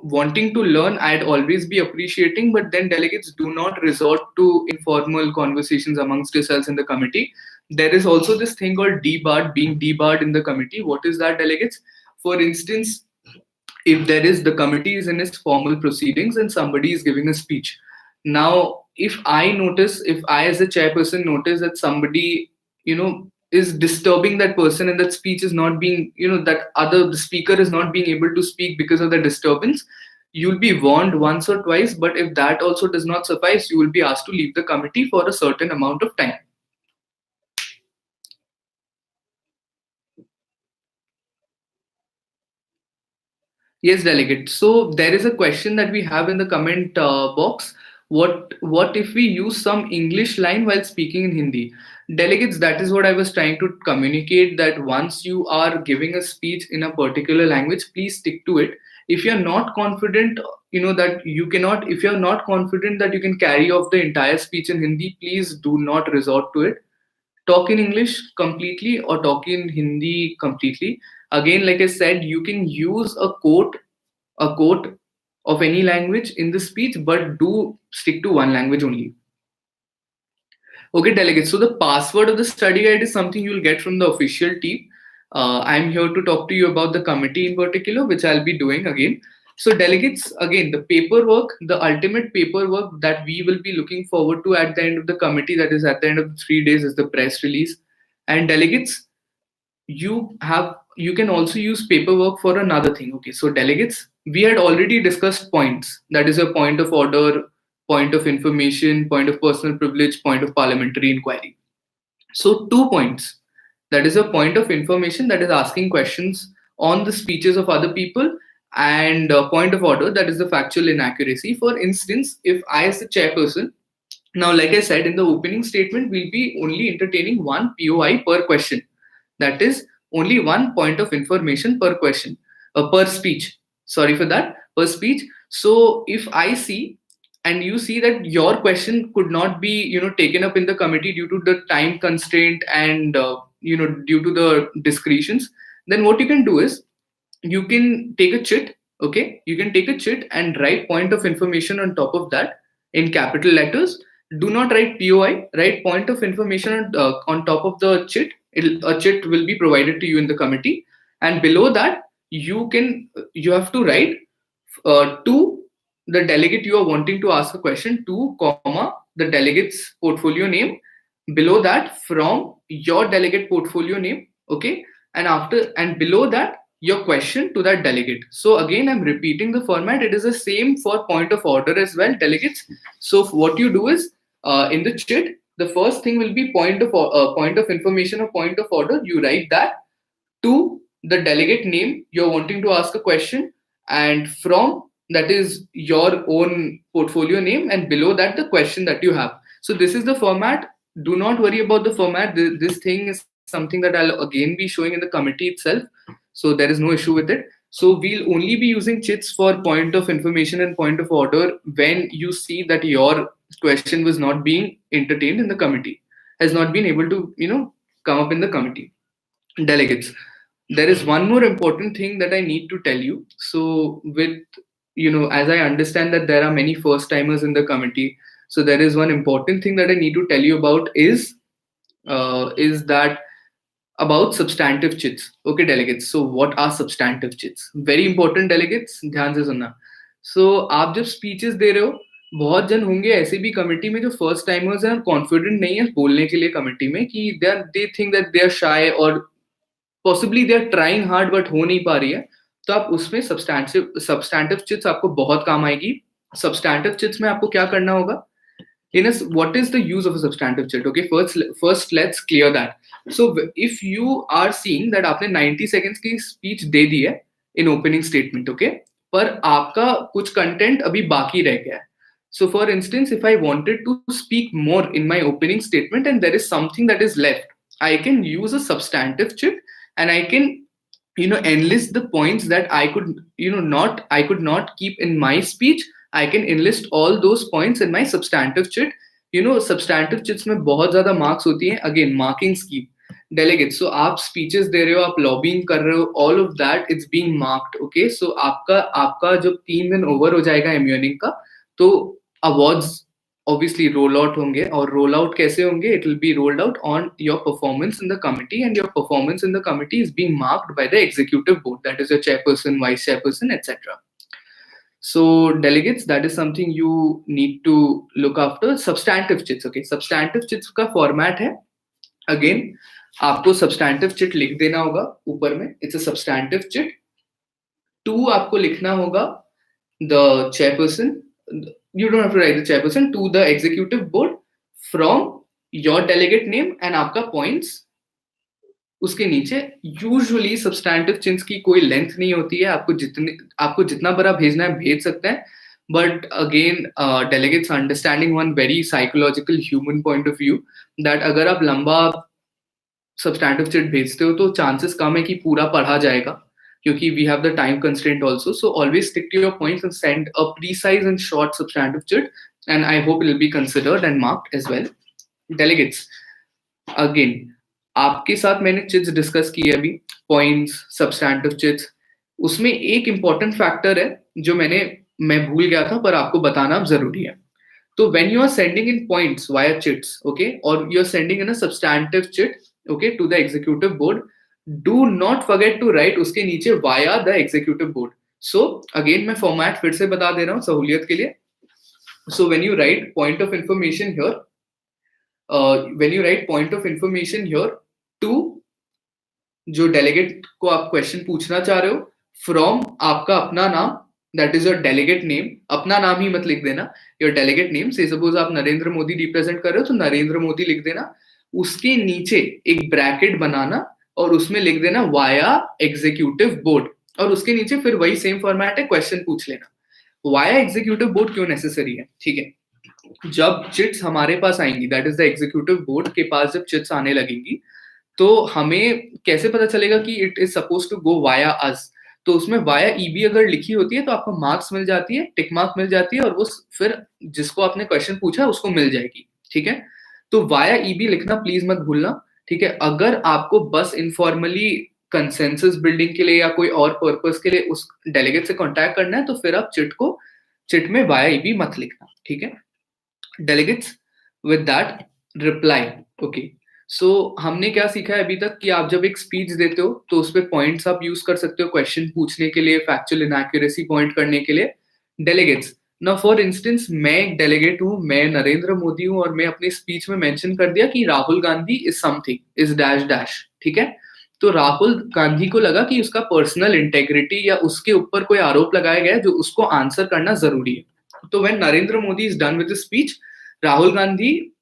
wanting to learn, I'd always be appreciating. But then delegates, do not resort to informal conversations amongst yourselves in the committee. There is also this thing called debarred, being debarred in the committee. What is that, delegates? For instance, if there is, the committee is in its formal proceedings and somebody is giving a speech. Now, if I as a chairperson notice that somebody, is disturbing that person, and that speech is not being, the speaker is not being able to speak because of the disturbance, you'll be warned once or twice. But if that also does not suffice, you will be asked to leave the committee for a certain amount of time. Yes, delegate. So there is a question that we have in the comment box. What if we use some English line while speaking in Hindi? Delegates, that is what I was trying to communicate, that once you are giving a speech in a particular language, please stick to it. if you're not confident, that you cannot, if you're not confident that you can carry off the entire speech in Hindi, please do not resort to it. Talk in English completely or talk in Hindi completely. Again, like I said, you can use a quote of any language in the speech, but do stick to one language only. Okay, delegates. So the password of the study guide is something you'll get from the official team. I'm here to talk to you about the committee in particular, which I'll be doing again. So delegates, again, the paperwork, the ultimate paperwork that we will be looking forward to at the end of the committee, that is at the end of the 3 days, is the press release. And delegates, you can also use paperwork for another thing. Okay, so delegates, we had already discussed points, that is a point of order, point of information, point of personal privilege, point of parliamentary inquiry. So 2 points, that is a point of information, that is asking questions on the speeches of other people, and point of order, that is the factual inaccuracy. For instance, if I as the chairperson, now like I said in the opening statement, we'll be only entertaining one POI per question, that is only one point of information per question, per speech. Sorry for that, per speech. So if I see and you see that your question could not be, taken up in the committee due to the time constraint and due to the discretions, then what you can do is you can take a chit. Okay, you can take a chit and write point of information on top of that in capital letters. Do not write POI, write point of information on top of the chit. A chit will be provided to you in the committee, and below that you have to write to the delegate you are wanting to ask a question to, comma, the delegate's portfolio name. Below that, from your delegate portfolio name. Okay, and below that, your question to that delegate. So again, I'm repeating the format. It is the same for point of order as well, delegates. So what you do is, in the chit, the first thing will be point of information or point of order. You write that to the delegate name you're wanting to ask a question, and from, that is your own portfolio name, and below that the question that you have. So this is the format. Do not worry about the format. This thing is something that I'll again be showing in the committee itself, so there is no issue with it. So we'll only be using chits for point of information and point of order when you see that your question was not being entertained in the committee, has not been able to come up in the committee. Delegates, there is one more important thing that I need to tell you. So with, as I understand that there are many first timers in the committee, so there is one important thing that I need to tell you about is that about substantive chits. Okay, delegates, so what are substantive chits? Very important, delegates, ध्यान से सुनना. So आप जब speeches दे रहे हो, बहुत जन होंगे ऐसे भी कमेटी में जो फर्स्ट टाइमर्स हैं और कॉन्फिडेंट नहीं है बोलने के लिए कमेटी में, कि they think that they are shy, और possibly they are trying hard but हो नहीं पा रही है. तो आप उसमें सब्सटैंटिव चिट्स आपको बहुत काम आएगी. सब्सटैंटिव चिट्स में आपको क्या करना होगा? What is the use of a substantive chit? Okay, first let's clear that. So if you are seeing that आपने 90 seconds की speech दे दी है in opening statement, okay, पर आपका कुछ content अभी बाकी रह गया है. So for instance, if I wanted to speak more in my opening statement and there is something that is left, I can use a substantive chit, and I can enlist the points that I could not keep in my speech. I can enlist all those points in my substantive chit. Substantive chits में बहुत ज़्यादा marks होती हैं. Again, marking scheme. Delegates, so आप speeches दे रहे हो, आप lobbying कर रहे हो, all of that it's being marked. Okay, so आपका जब 3 दिन over हो जाएगा immuning का, तो awards obviously roll out होंगे. और roll out कैसे होंगे? It will be rolled out on your performance in the committee, and your performance in the committee is being marked by the executive board, that is your chairperson, vice chairperson, etc. So delegates, that is something you need to look after. Substantive chits. Okay, substantive chits का format है, again आपको substantive chit लिख देना होगा ऊपर में. It's a substantive chit. 2 आपको लिखना होगा the chairperson. You don't have to write the chairperson. To the executive board from your delegate name and आपका points. उसके नीचे यूजुअली सब्सटैंटिव चिन्स की कोई लेंथ नहीं होती है. आपको जितना बड़ा भेजना है भेज सकते हैं. But again delegates understanding one very psychological human point of view, that अगर आप लंबा सब्सटैंटिव चिट भेजते हो तो चांसेस कम है कि पूरा पढ़ा जाएगा, क्योंकि we have the time constraint also. So always stick to your points and send a precise and short substantive chit, and I hope it will be considered and marked as well. Delegates, again, आपके साथ मैंने chits discuss की है अभी, points, substantive chits. उसमें एक important factor है जो मैं भूल गया था पर आपको बताना अब जरूरी है. तो when you are sending in points via chits, okay, or you are sending in a substantive chit, okay, to the executive board, do not forget to write उसके नीचे via the executive board. So again मैं format फिर से बता दे रहा हूँ सहूलियत के लिए. So when you write point of information here, to जो डेलीगेट को आप क्वेश्चन पूछना चाह रहे हो, फ्रॉम आपका अपना नाम, that is your delegate name. अपना नाम ही मत लिख देना, योर डेलीगेट नेम. से सपोज आप नरेंद्र मोदी रिप्रेजेंट कर रहे हो तो नरेंद्र मोदी लिख देना. उसके नीचे एक ब्रैकेट बनाना और उसमें लिख देना वाया एग्जीक्यूटिव बोर्ड, और उसके नीचे फिर वही सेम फॉर्मेट है, क्वेश्चन पूछ लेना. वाया एग्जीक्यूटिव बोर्ड क्यों नेसेसरी है? ठीक है, जब चिट्स हमारे पास आएंगी, that is the executive board के पास जब चिट्स आने लगेंगी, तो हमें कैसे पता चलेगा कि it is suppose to go via us? तो उसमें वाया ईबी अगर लिखी होती है तो आपको मार्क्स मिल जाती है, टिक मार्क मिल जाती है, और वो फिर जिसको आपने क्वेश्चन पूछा उसको मिल जाएगी. ठीक है, तो वाया ईबी लिखना प्लीज मत भूलना. ठीक है, अगर आपको बस इनफॉर्मली कंसेंसस बिल्डिंग के लिए या कोई और पर्पस के लिए उस डेलीगेट से कॉन्टैक्ट करना है तो फिर आप चिट में वाया ईबी मत लिखना. ठीक है, delegates, with that reply. Okay, so हमने क्या सीखा है अभी तक कि आप जब एक स्पीच देते हो तो उस पर पॉइंट्स आप यूज कर सकते हो क्वेश्चन पूछने के लिए, फैक्चुअल इनएक्यूरेसी पॉइंट करने के लिए. डेलीगेट्स, नाउ फॉर इंस्टेंस मैं एक डेलीगेट हूँ, मैं नरेंद्र मोदी हूँ, और मैं अपनी स्पीच में मेंशन कर दिया कि Rahul Gandhi is something, is dash dash. ठीक है, तो राहुल गांधी को लगा कि उसका पर्सनल इंटेग्रिटी या उसके ऊपर कोई आरोप लगाया गया है जो उसको आंसर करना जरूरी है. तो when Narendra Modi is done with the speech, Rahul Gandhi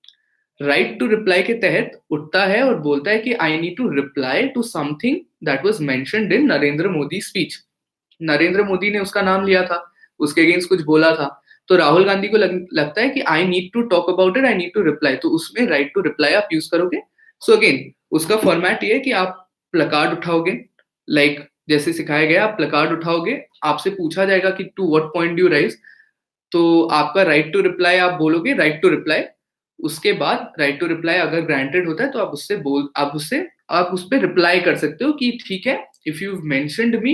right to reply के तहत उठता है और बोलता है कि I need to reply to something that was mentioned in Narendra Modi speech. Narendra Modi ने उसका नाम लिया था, उसके अगेंस्ट कुछ बोला था, तो राहुल गांधी को लगता है कि I need to talk about it, I need to reply, तो उसमें राइट टू रिप्लाई आप यूज करोगे. सो अगेन उसका फॉर्मेट ये है कि आप प्लकार्ड उठाओगे, लाइक जैसे सिखाया गया, आप प्लकार्ड उठाओगे, आपसे पूछा जाएगा कि to what point do rise, तो आपका राइट टू रिप्लाई आप बोलोगे राइट टू रिप्लाई. उसके बाद राइट टू रिप्लाई अगर ग्रांटेड होता है तो आप उस पर रिप्लाई कर सकते हो कि ठीक है, if you mentioned me,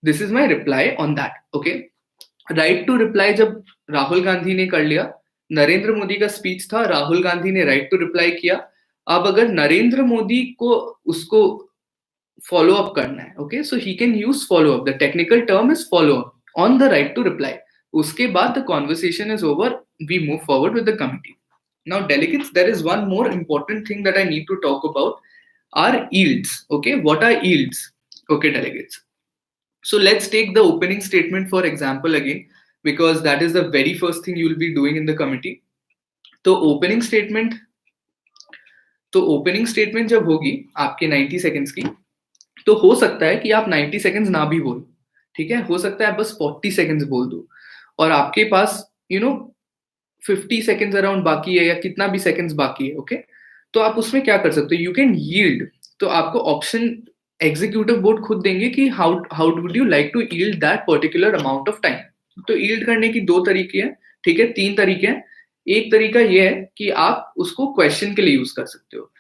this is my reply on that. Okay, right to reply जब राहुल गांधी ने कर लिया, नरेंद्र मोदी का स्पीच था, राहुल गांधी ने राइट टू रिप्लाई किया. अब अगर नरेंद्र मोदी को उसको फॉलो अप करना है, okay, so he can use follow up, the technical term is follow up on the right to reply. उसके बाद the conversation is over, we move forward with the committee. Now, delegates, there is one more important thing that I need to talk about, are yields. Okay, what are yields? Okay, delegates. So let's take the opening statement for example again, because that is the very first thing you will be doing in the committee. तो opening statement जब होगी आपके 90 seconds की, तो हो सकता है कि आप 90 seconds ना भी बोलो. ठीक है, हो सकता है आप बस 40 seconds बोल दो और आपके पास 50 सेकेंड्स अराउंड बाकी है या कितना भी सेकेंड्स बाकी है. ओके, तो आप उसमें क्या कर सकते हो, यू कैन यील्ड. तो आपको ऑप्शन एग्जीक्यूटिव बोर्ड खुद देंगे कि how would you like to yield that particular amount of time. तो यील्ड करने की 2 तरीके हैं. ठीक है, 3 तरीके हैं. एक तरीका ये है कि आप उसको क्वेश्चन के लिए यूज कर सकते हो.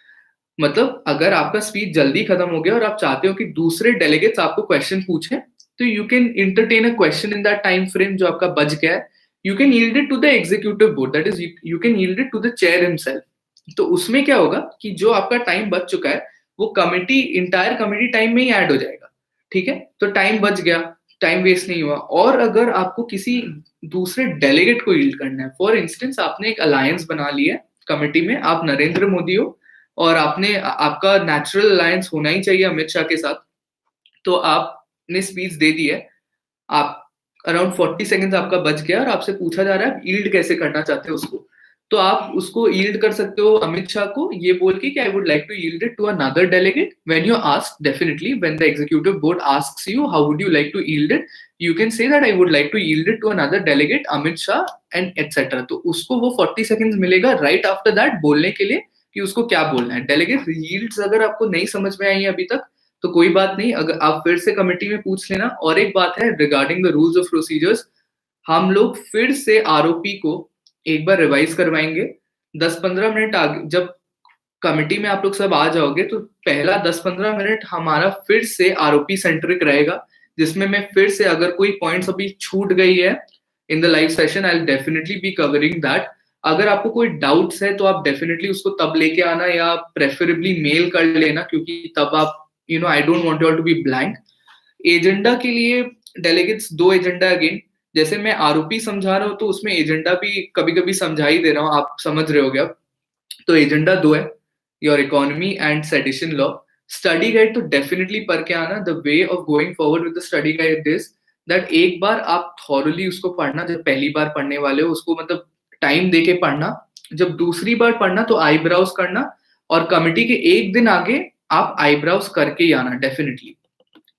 मतलब अगर आपका स्पीच जल्दी खत्म हो गया और आप चाहते हो कि दूसरे डेलीगेट्स आपको क्वेश्चन पूछें, तो you can entertain a question in that time frame जो आपका बच गया है. You can yield it to the executive board, that is you can yield it to the chair himself. तो उसमें क्या होगा कि जो आपका टाइम बच चुका है वो इंटायर कमिटी टाइम में ही ऐड हो जाएगा. ठीक है, तो टाइम बच गया, टाइम वेस्ट नहीं हुआ. और अगर आपको किसी दूसरे डेलीगेट को यील्ड करना है, फॉर इंस्टेंस आपने एक अलायंस बना लिया है कमिटी में, आप नरेंद्र मोदी हो और आपका नेचुरल अलायंस होना ही चाहिए अमित शाह के साथ, तो आपने स्पीच दे दी है, आप अराउंड 40 सेकंड्स आपका बच गया और आपसे पूछा जा रहा है यील्ड कैसे करना चाहते हो उसको. तो आप उसको यील्ड कर सकते हो अमित शाह को ये बोल के कि I would like to yield it to another delegate. When you ask, definitely when the executive board asks you how would you like to yield it, you can say that I would like to yield it to another delegate Amit Shah and etcetera. तो उसको वो 40 seconds मिलेगा right after that बोलने के लिए कि उसको क्या बोलना है. डेलीगेट यील्ड्स अगर आपको नहीं समझ में आई अभी तक तो कोई बात नहीं, अगर आप फिर से कमेटी में पूछ लेना। और एक बात है regarding the rules of procedures, हम लोग फिर से आरओपी को एक बार रिवाइज करवाएंगे। 10-15 मिनट आगे जब कमेटी में आप लोग सब आ जाओगे तो पहला 10-15 मिनट हमारा फिर से आरओपी सेंट्रिक रहेगा, जिसमें मैं फिर से अगर कोई पॉइंट्स अभी छूट गई है in the live session, I will definitely be covering that. अगर आपको कोई डाउट्स है तो आप डेफिनेटली उसको तब लेके आना, या प्रेफरेबली मेल कर लेना, क्योंकि तब आप I don't want you all to be blank. Agenda के लिए डेलीगेट्स, दो एजेंडा अगेन, जैसे मैं आरओपी समझा रहा हूँ तो उसमें एजेंडा भी कभी कभी समझा ही दे रहा हूँ, आप समझ रहे होगे अब। तो एजेंडा दो है, your economy and sedition law. Study guide तो डेफिनेटली पढ़ के आना। The way of going forward with the study guide this, that एक बार आप थॉरली उसको पढ़ना, जब पहली बार पढ़ने वाले हो उसको मतलब टाइम दे के पढ़ना। जब दूसरी बार पढ़ना तो आईब्राउज करना, और कमिटी के एक दिन आगे आप आईब्राउज करके ही आना डेफिनेटली,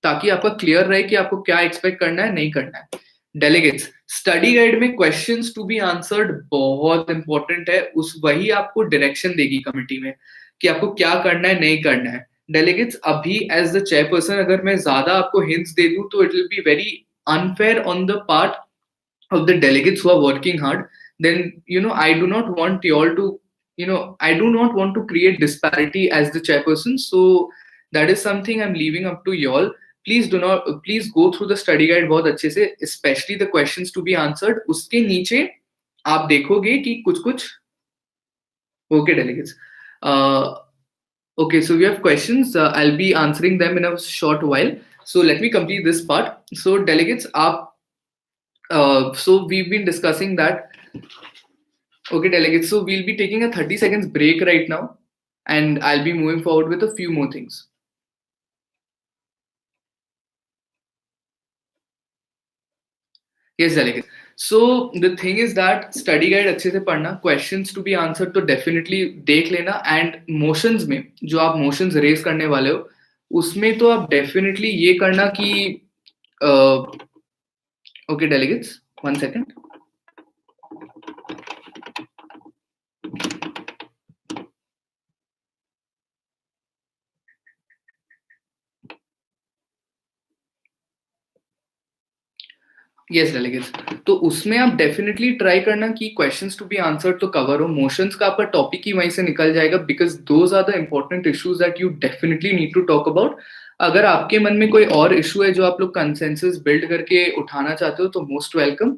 ताकि आपका क्लियर रहे कि आपको क्या एक्सपेक्ट करना है, नहीं करना है। डेलीगेट्स, स्टडी गाइड में क्वेश्चंस टू बी आंसर्ड बहुत इंपॉर्टेंट है, उस वही आपको डायरेक्शन देगी कमेटी में कि आपको क्या करना है, नहीं करना है। डेलीगेट्स, अभी एज द चेयरपर्सन अगर मैं ज्यादा आपको हिंट्स दे दूं तो it will be very unfair on the part of the delegates who are working hard. Then I do not want you all to, I do not want to create disparity as the chairperson, so that is something I'm leaving up to you all. Please go through the study guide बहुत अच्छे से, especially the questions to be answered। उसके नीचे आप देखोगे कि कुछ कुछ okay delegates, uh, okay, so we have questions, I'll be answering them in a short while, so let me complete this part। So delegates, आप so we've been discussing that. Okay, delegates. So we'll be taking a 30 seconds break right now, and I'll be moving forward with a few more things. Yes, delegates. So the thing is that study guide अच्छे से पढ़ना, questions to be answered तो definitely देख लेना, and motions में जो आप motions raise करने वाले हो उसमें तो आप definitely ये करना कि okay delegates, 1 second। Yes delegates, तो उसमें आप डेफिनेटली ट्राई करना कि क्वेश्चंस टू बी आंसर्ड तो कवर हो, मोशंस का आपका टॉपिक ही वहीं से निकल जाएगा, because those are the important issues that you definitely need to talk about. अगर आपके मन में कोई और इशू है जो आप लोग कंसेंसस बिल्ड करके उठाना चाहते हो तो मोस्ट वेलकम।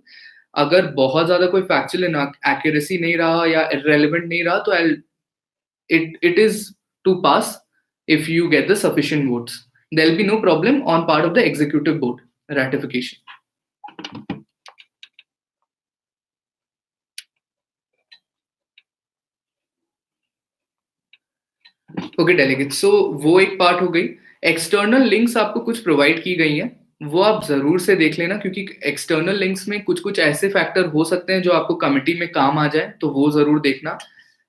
अगर बहुत ज्यादा कोई फैक्चुअल एक्यूरेसी नहीं रहा या इररेलेवेंट नहीं रहा तो आई it is to pass if you get the sufficient votes, there will be no problem on part of the executive board ratification। Okay delegate, so वो एक पार्ट हो गई। एक्सटर्नल लिंक्स आपको कुछ प्रोवाइड की गई हैं, वो आप जरूर से देख लेना, क्योंकि एक्सटर्नल लिंक्स में कुछ कुछ ऐसे फैक्टर हो सकते हैं जो आपको कमिटी में काम आ जाए, तो वो जरूर देखना।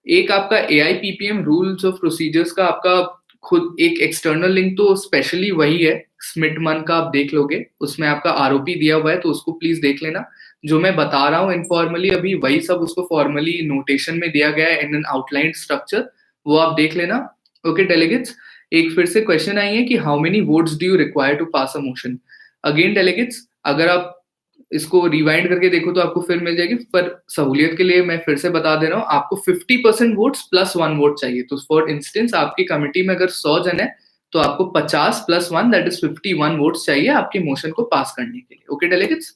एक आपका AIPPM रूल्स ऑफ प्रोसीजर्स का आपका खुद एक एक्सटर्नल लिंक तो स्पेशली वही है, स्मिटमन का आप देख लोगे, उसमें आपका आरओपी दिया हुआ है, तो उसको प्लीज देख लेना। जो मैं बता रहा हूँ इनफॉर्मली अभी, वही सब उसको फॉर्मली नोटेशन में दिया गया है इन एन आउटलाइन स्ट्रक्चर, वो आप देख लेना। ओके डेलीगेट्स, एक फिर से क्वेश्चन आई है कि how many votes do you require to pass a motion. Again delegates, अगर आप इसको रिवाइंड करके देखो तो आपको फिर मिल जाएगी, पर सहूलियत के लिए मैं फिर से बता दे रहा हूँ, आपको 50% वोट्स प्लस 1 वोट चाहिए। तो फॉर इंस्टेंस आपकी कमिटी में अगर 100 जन है तो आपको 50 प्लस 1 दैट इज 51 वोट्स चाहिए आपके मोशन को पास करने के लिए। ओके डेलीगेट्स,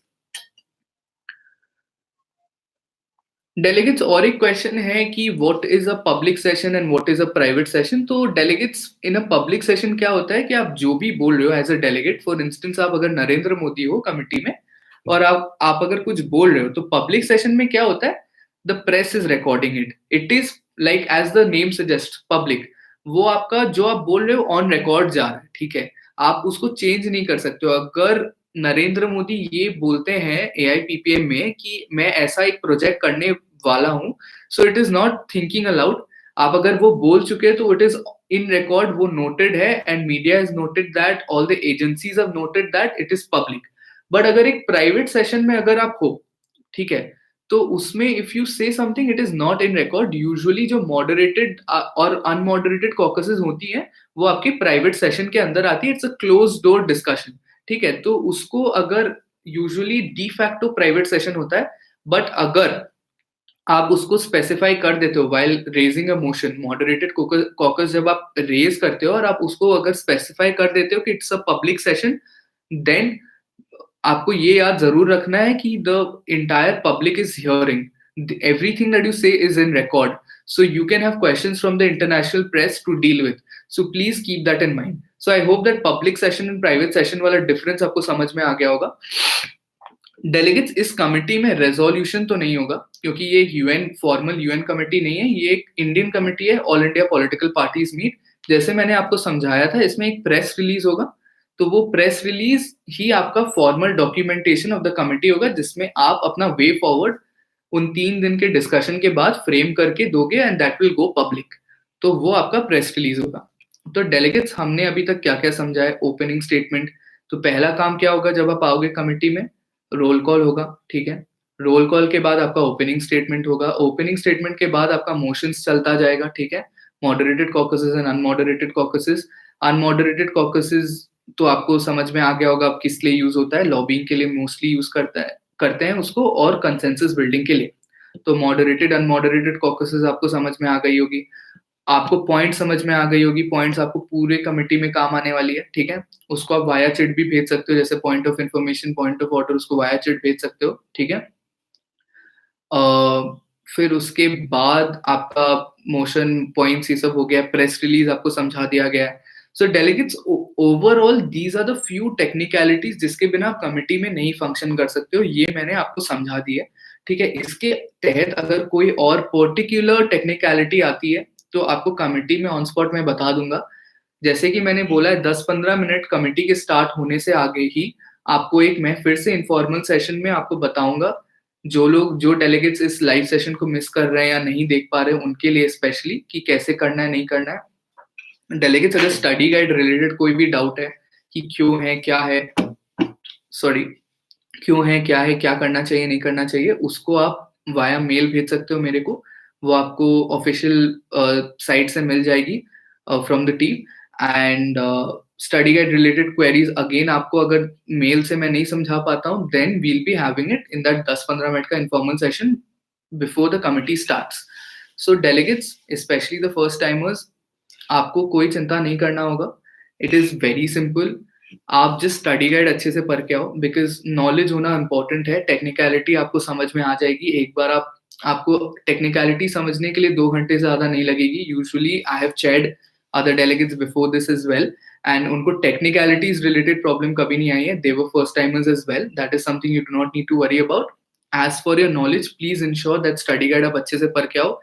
डेलीगेट्स और एक क्वेश्चन है कि what is a public session and what is a private session. तो delegates, in a public session क्या होता है कि आप जो भी बोल रहे हो as a delegate, for instance आप अगर नरेंद्र मोदी हो कमिटी में और आप अगर कुछ बोल रहे हो, तो पब्लिक सेशन में क्या होता है, the press is recording it, it is like as the name suggest public, वो आपका जो आप बोल रहे हो ऑन रिकॉर्ड जा रहा है, ठीक है, आप उसको चेंज नहीं कर सकते हो। अगर नरेंद्र मोदी ये बोलते हैं AIPPM में कि मैं ऐसा एक प्रोजेक्ट करने वाला हूं, so it is not thinking allowed. आप अगर वो बोल चुके हैं तो इट इज इन रिकॉर्ड, वो नोटेड है, and media is noted that, all the agencies have noted that it is public. But अगर एक प्राइवेट सेशन में अगर आप हो, ठीक है, तो उसमें इफ यू से something it is not in record. Usually जो मॉडरेटेड और अनमॉडरेटेड कॉकसेस होती हैं वो आपके प्राइवेट सेशन के अंदर आती है, it's a close door discussion, ठीक है। तो उसको अगर usually de facto private session होता है, बट अगर आप उसको स्पेसिफाई कर देते हो while raising a motion, moderated caucus जब आप रेज करते हो और आप उसको अगर स्पेसिफाई कर देते हो कि it's a public session, then आपको ये याद जरूर रखना है कि the entire public is hearing everything that you say is in record, so you can have questions from the international press to deal with, so please keep that in mind. So I hope that public session and private session वाला difference आपको समझ में आ गया होगा। Delegates इस committee में resolution तो नहीं होगा, क्योंकि ये एक यूएन फॉर्मल यूएन कमिटी नहीं है, ये एक इंडियन कमिटी है, all India political parties meet. जैसे मैंने आपको समझाया था, इसमें एक प्रेस रिलीज होगा, तो वो प्रेस रिलीज ही आपका formal documentation of the committee होगा, जिसमें आप अपना वे फॉरवर्ड उन 3 दिन के डिस्कशन के बाद फ्रेम करके दोगे and that will go public. तो वो आपका प्रेस रिलीज होगा। तो डेलीगेट्स हमने अभी तक क्या क्या समझा है, ओपनिंग स्टेटमेंट। तो पहला काम क्या होगा जब आप आओगे कमिटी में, रोल कॉल होगा, ठीक है। रोल कॉल के बाद आपका ओपनिंग स्टेटमेंट होगा, ओपनिंग स्टेटमेंट के बाद आपका मोशंस चलता जाएगा, ठीक है। Moderated कॉकसेस and अनमॉडरेटेड कॉकसेस। अनमॉडरेटेड कॉकसेस तो आपको समझ में आ गया होगा अब किस लिए यूज होता है, लॉबिंग के लिए मोस्टली यूज करते हैं उसको, और कंसेंसस बिल्डिंग के लिए। तो मॉडरेटेड अनमॉडरेटेड कॉकसेस आपको समझ में आ गई होगी, आपको पॉइंट समझ में आ गई होगी, पॉइंट्स आपको पूरे कमेटी में काम आने वाली है, ठीक है। उसको आप वाया चिट भी भेज सकते हो, जैसे point of information, point of order, उसको वाया चिट भेज सकते हो, ठीक है। फिर उसके बाद आपका मोशन पॉइंट्स ये सब हो गया, प्रेस रिलीज आपको समझा दिया गया है। So delegates overall these are the few technicalities जिसके बिना आप कमिटी में नहीं फंक्शन कर सकते हो, ये मैंने आपको समझा दी है, ठीक है। इसके तहत अगर कोई और पर्टिकुलर टेक्निकलिटी आती है तो आपको कमिटी में ऑन स्पॉट मैं बता दूंगा। जैसे कि मैंने बोला है, 10-15 मिनट कमिटी के स्टार्ट होने से आगे ही आपको एक मैं फिर से इनफॉर्मल सेशन में आपको बताऊंगा। जो डेलीगेट्स इस लाइव सेशन को मिस कर रहे हैं या नहीं देख पा रहे हैं, उनके लिए स्पेशली कि कैसे करना है, नहीं करना है। डेलीगेट्स अगर स्टडी गाइड रिलेटेड कोई भी डाउट है कि क्यों है क्या है, सॉरी, क्यों है क्या है, क्या करना चाहिए नहीं करना चाहिए, उसको आप वाया मेल भेज सकते हो मेरे को, वो आपको ऑफिशियल साइट से मिल जाएगी from the team. And study guide related queries again आपको अगर मेल से मैं नहीं समझा पाता हूँ, then we'll be having it in that 10-15 minute का informal session before the committee starts. So delegates, specially the first timers, आपको कोई चिंता नहीं करना होगा, इट इज वेरी सिंपल। आप जिस स्टडी गाइड अच्छे से पढ़ के आओ, बिकॉज नॉलेज होना इंपॉर्टेंट है, टेक्निकलिटी आपको समझ में आ जाएगी एक बार। आपको टेक्निकलिटी समझने के लिए 2 घंटे से ज्यादा नहीं लगेगी। Usually I have chaired other delegates before this is well, and उनको टेक्निकलिटीज रिलेटेड प्रॉब्लम कभी नहीं आई है, they were first timers as well, that is something you do not need to worry about. As for your knowledge, please ensure that study guide आप अच्छे से पढ़ के आओ,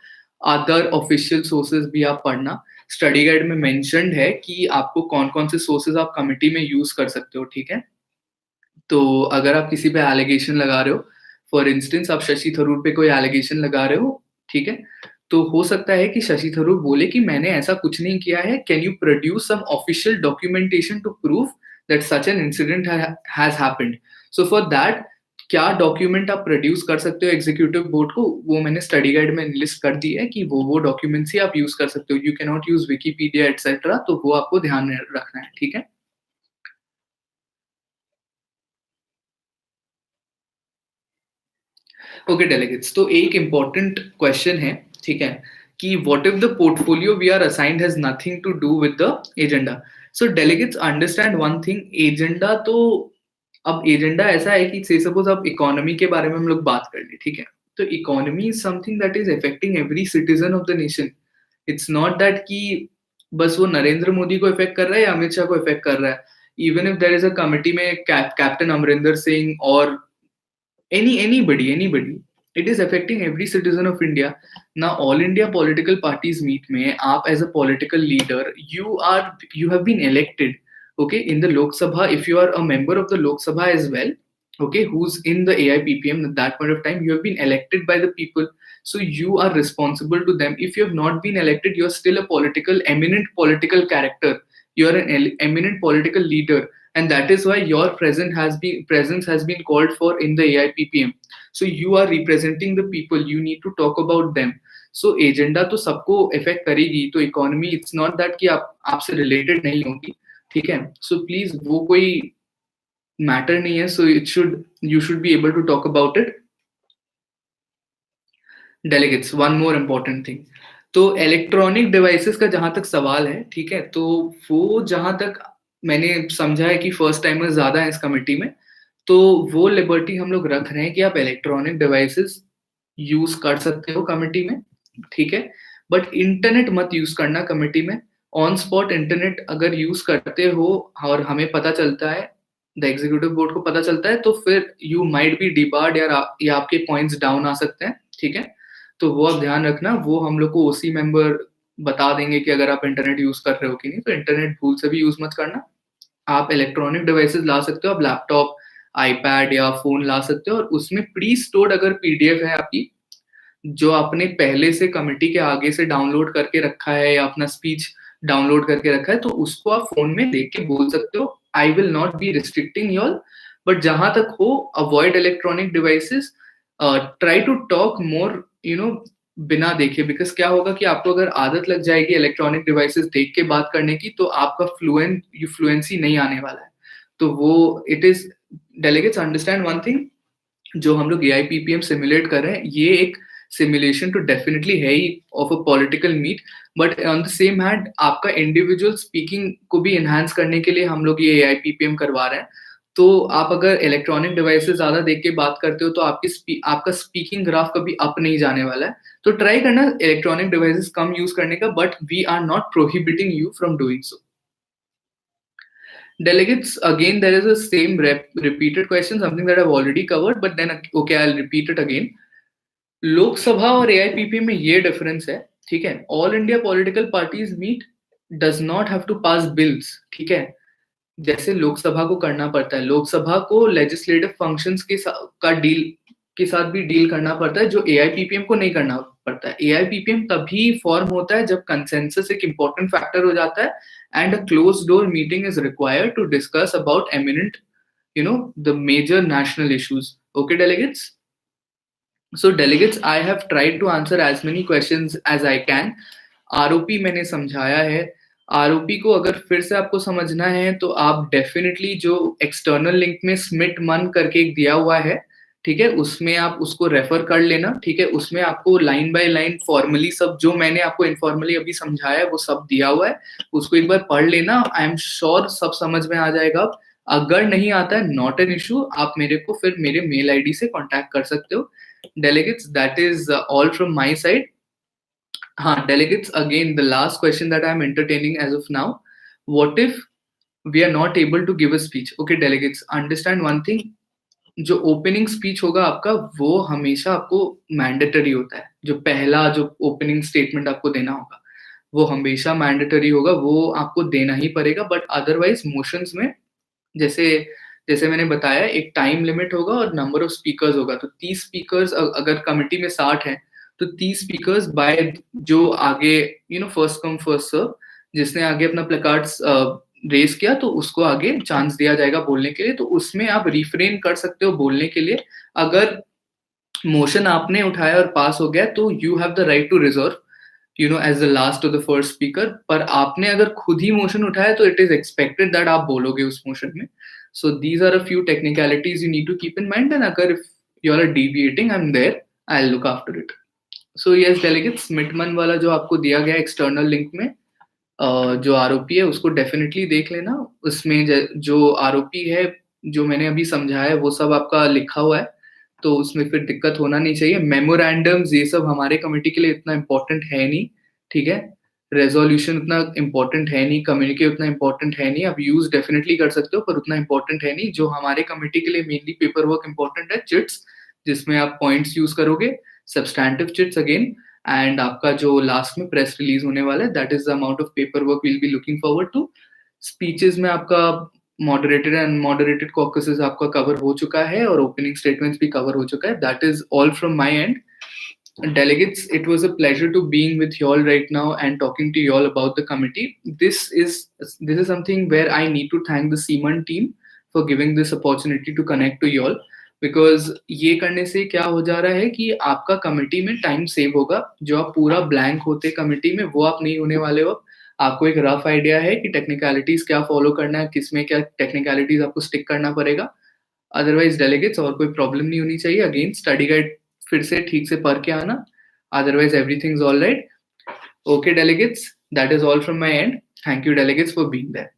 अदर ऑफिशियल सोर्सेज भी आप पढ़ना। स्टडी गाइड में मेंशन्ड है कि आपको कौन कौन से सोर्सेज आप कमिटी में यूज कर सकते हो, ठीक है। तो अगर आप किसी पे एलिगेशन लगा रहे हो, फॉर इंस्टेंस आप शशि थरूर पे कोई एलिगेशन लगा रहे हो, ठीक है, तो हो सकता है कि शशि थरूर बोले कि मैंने ऐसा कुछ नहीं किया है, can you produce some official documentation to prove that such an incident has happened. So for that क्या डॉक्यूमेंट आप प्रोड्यूस कर सकते हो एग्जीक्यूटिव बोर्ड को, वो मैंने स्टडी गाइड में लिस्ट कर दी है कि वो डॉक्यूमेंट्स ही आप यूज कर सकते हो। You can not use Wikipedia etcetera, तो वो आपको ध्यान में रखना है, ठीक है। ओके डेलीगेट्स, तो एक इम्पॉर्टेंट क्वेश्चन है, ठीक है, कि what if the portfolio we are assigned has nothing to do with the agenda. So delegates understand one thing, agenda तो, अब एजेंडा ऐसा है कि से सपोज अब इकोनॉमी के बारे में हम लोग बात कर ले, ठीक है, तो economy is something that is affecting every citizen of the nation. It's not that कि बस वो नरेंद्र मोदी को इफेक्ट कर रहा है या अमित शाह को इफेक्ट कर रहा है। Even if there is a committee में कैप्टन अमरिंदर सिंह और anybody, it is affecting every citizen of India. Now all India political parties meet में आप as a political leader, you have been elected, okay, in the Lok Sabha. If you are a member of the Lok Sabha as well, okay, who's in the AIPPM at that point of time, you have been elected by the people, so you are responsible to them. If you have not been elected, you are still a eminent political character, you are an eminent political leader, and that is why your presence has been called for in the AIPPM. So you are representing the people, you need to talk about them. So agenda तो सबको effect करेगी, तो economy it's not that कि आप आपसे related नहीं होगी, ठीक है। सो प्लीज वो कोई मैटर नहीं है, so it should you should be able to talk about it. Delegates, one more important thing, तो इलेक्ट्रॉनिक डिवाइसेस का जहां तक सवाल है, ठीक है, तो वो जहां तक मैंने समझा है कि फर्स्ट टाइमर्स ज्यादा है इस कमेटी में, तो वो लिबर्टी हम लोग रख रहे हैं कि आप इलेक्ट्रॉनिक डिवाइसेस यूज कर सकते हो कमेटी में, ठीक है, बट इंटरनेट मत यूज करना कमेटी में। ऑन स्पॉट इंटरनेट अगर यूज करते हो और हमें पता चलता है, द एग्जीक्यूटिव बोर्ड को पता चलता है, तो फिर यू माइट बी डिबार्ड या आपके पॉइंट्स डाउन आ सकते हैं, ठीक है। तो वो आप ध्यान रखना, वो हम लोग को ओसी मेंबर बता देंगे कि अगर आप इंटरनेट यूज कर रहे हो कि नहीं, तो इंटरनेट भूल से भी यूज मत करना। आप इलेक्ट्रॉनिक डिवाइसेस ला सकते हो, आप लैपटॉप, आईपैड या फोन ला सकते हो, और उसमें प्री स्टोर्ड अगर पीडीएफ है आपकी, जो आपने पहले से कमिटी के आगे से डाउनलोड करके रखा है या अपना स्पीच डाउनलोड करके रखा है, तो उसको आप फोन में देख के बोल सकते हो। I will not be restricting you all, but जहां तक हो avoid electronic devices, try to talk more बिना देखे, बिकॉज क्या होगा कि आपको अगर आदत लग जाएगी इलेक्ट्रॉनिक डिवाइसेस देख के बात करने की, तो आपका फ्लुएंसी नहीं आने वाला है। तो वो it is, delegates understand one thing, जो हम लोग AIPPM सिमुलेट कर रहे हैं, ये एक सिमुलेशन तो डेफिनेटली है ही of a political meet, but on the same hand आपका इंडिविजुअल स्पीकिंग को भी एनहांस करने के लिए हम लोग ये AIPPM करवा रहे हैं। तो आप अगर इलेक्ट्रॉनिक डिवाइसेस ज्यादा देख के बात करते हो, तो आपका स्पीकिंग ग्राफ कभी अप नहीं जाने वाला है। तो ट्राई करना इलेक्ट्रॉनिक डिवाइसेस कम यूज करने का, but we are not prohibiting you from doing so. Delegates, again, there is a same repeated question, something that I've already covered, but then, okay, I'll repeat it again. Lok Sabha और AIPP में ये difference है, ठीक है। All India political parties meet does not have to pass bills, ठीक है, जैसे लोकसभा को करना पड़ता है। लोकसभा को लेजिस्लेटिव फंक्शंस का डील के साथ भी डील करना पड़ता है, जो AIPPM को नहीं करना पड़ता है। AIPPM तभी फॉर्म होता है जब कंसेंसस एक इंपॉर्टेंट फैक्टर हो जाता है, and a closed door meeting is required to discuss about eminent, the major national issues. Okay, delegates? So delegates, I have tried to answer as many questions as I can. ROP मैंने समझाया है। ROP को अगर फिर से आपको समझना है, तो आप डेफिनेटली जो एक्सटर्नल लिंक में स्मिट मन करके एक दिया हुआ है, ठीक है, उसमें आप उसको रेफर कर लेना, ठीक है। उसमें आपको लाइन बाय लाइन फॉर्मली सब जो मैंने आपको इनफॉर्मली अभी समझाया है वो सब दिया हुआ है, उसको एक बार पढ़ लेना। आई एम श्योर सब समझ में आ जाएगा। अगर नहीं आता है, नॉट एन इशू, आप मेरे को फिर मेरे मेल आईडी से कांटेक्ट कर सकते हो। Delegates, that is all from my side. Delegates, again, the last question that I'm entertaining as of now. What if we are not able to give a speech? Okay, delegates, understand one thing. जो opening speech होगा आपका, वो हमेशा आपको mandatory होता है। जो पहला जो ओपनिंग स्टेटमेंट आपको देना होगा, वो हमेशा मैंडेटरी होगा, वो आपको देना ही पड़ेगा। बट अदरवाइज मोशंस में, जैसे जैसे मैंने बताया, एक टाइम लिमिट होगा और नंबर ऑफ स्पीकर्स होगा। तो 30 स्पीकर्स, अगर कमिटी में 60 है, तो 30 स्पीकर्स बाय जो आगे फर्स्ट कम फर्स्ट सर्व, जिसने आगे अपना प्लेकार्ड्स रेस किया, तो उसको आगे चांस दिया जाएगा बोलने के लिए। तो उसमें आप रिफ्रेन कर सकते हो बोलने के लिए। अगर मोशन आपने उठाया और पास हो गया, तो you have the right to reserve as the last और द फर्स्ट स्पीकर। पर आपने अगर खुद ही मोशन उठाया, तो इट इज एक्सपेक्टेड दैट आप बोलोगे उस मोशन में। So these are a few technicalities you need to keep in mind, and अगर if you are deviating, I am there, I will look after it. So yes delegates, मिटमन वाला जो आपको दिया गया एक्सटर्नल लिंक में, जो आरओपी है, उसको डेफिनेटली देख लेना। उसमें जो आरओपी है, जो मैंने अभी समझाया है, वो सब आपका लिखा हुआ है, तो उसमें फिर दिक्कत होना नहीं चाहिए। मेमोरेंडम्स ये सब हमारे कमेटी के लिए इतना इम्पोर्टेंट है नहीं, ठीक है। रेजोल्यूशन उतना इम्पोर्टेंट है नहीं, कम्युनिके उतना इम्पोर्टेंट है नहीं। आप यूज डेफिनेटली कर सकते हो, पर उतना इम्पोर्टेंट है नहीं। जो हमारे कमेटी के लिए मेनली पेपर वर्क इम्पोर्टेंट है, चिट्स, जिसमें आप पॉइंट्स यूज करोगे, सब्सटैंटिव चिट्स अगेन, एंड आपका जो लास्ट में प्रेस रिलीज होने वाला है, that is the amount of paper work will be looking forward to. Speeches में आपका मॉडरेटेड एंड मॉडरेटेड कॉकसेस आपका कवर हो चुका है, और ओपनिंग स्टेटमेंट्स भी कवर हो चुका है। That is all from my and. Delegates, it was a pleasure to being with you all right now and talking to you all about the committee. This is something where I need to thank the Seaman team for giving this opportunity to connect to you all. Because ये करने से क्या हो जा रहा है कि आपका कमिटी में टाइम सेव होगा. जो आप पूरा ब्लैंक होते कमिटी में, वो आप नहीं होने वाले हो. आपको एक रफ आइडिया है कि टेक्निकलिटीज क्या फॉलो करना है, किसमें क्या टेक्निकलिटीज आपको स्टिक करना पड़ेगा. अदरवाइज डेलीगेट्स, और कोई प्रॉब्लम नहीं होनी चाहिए. अगेन स्टडी गाइड फिर से ठीक से पढ़ के आना. Otherwise everything is all right. Okay, delegates, that is all from my end. Thank you, delegates, for being there.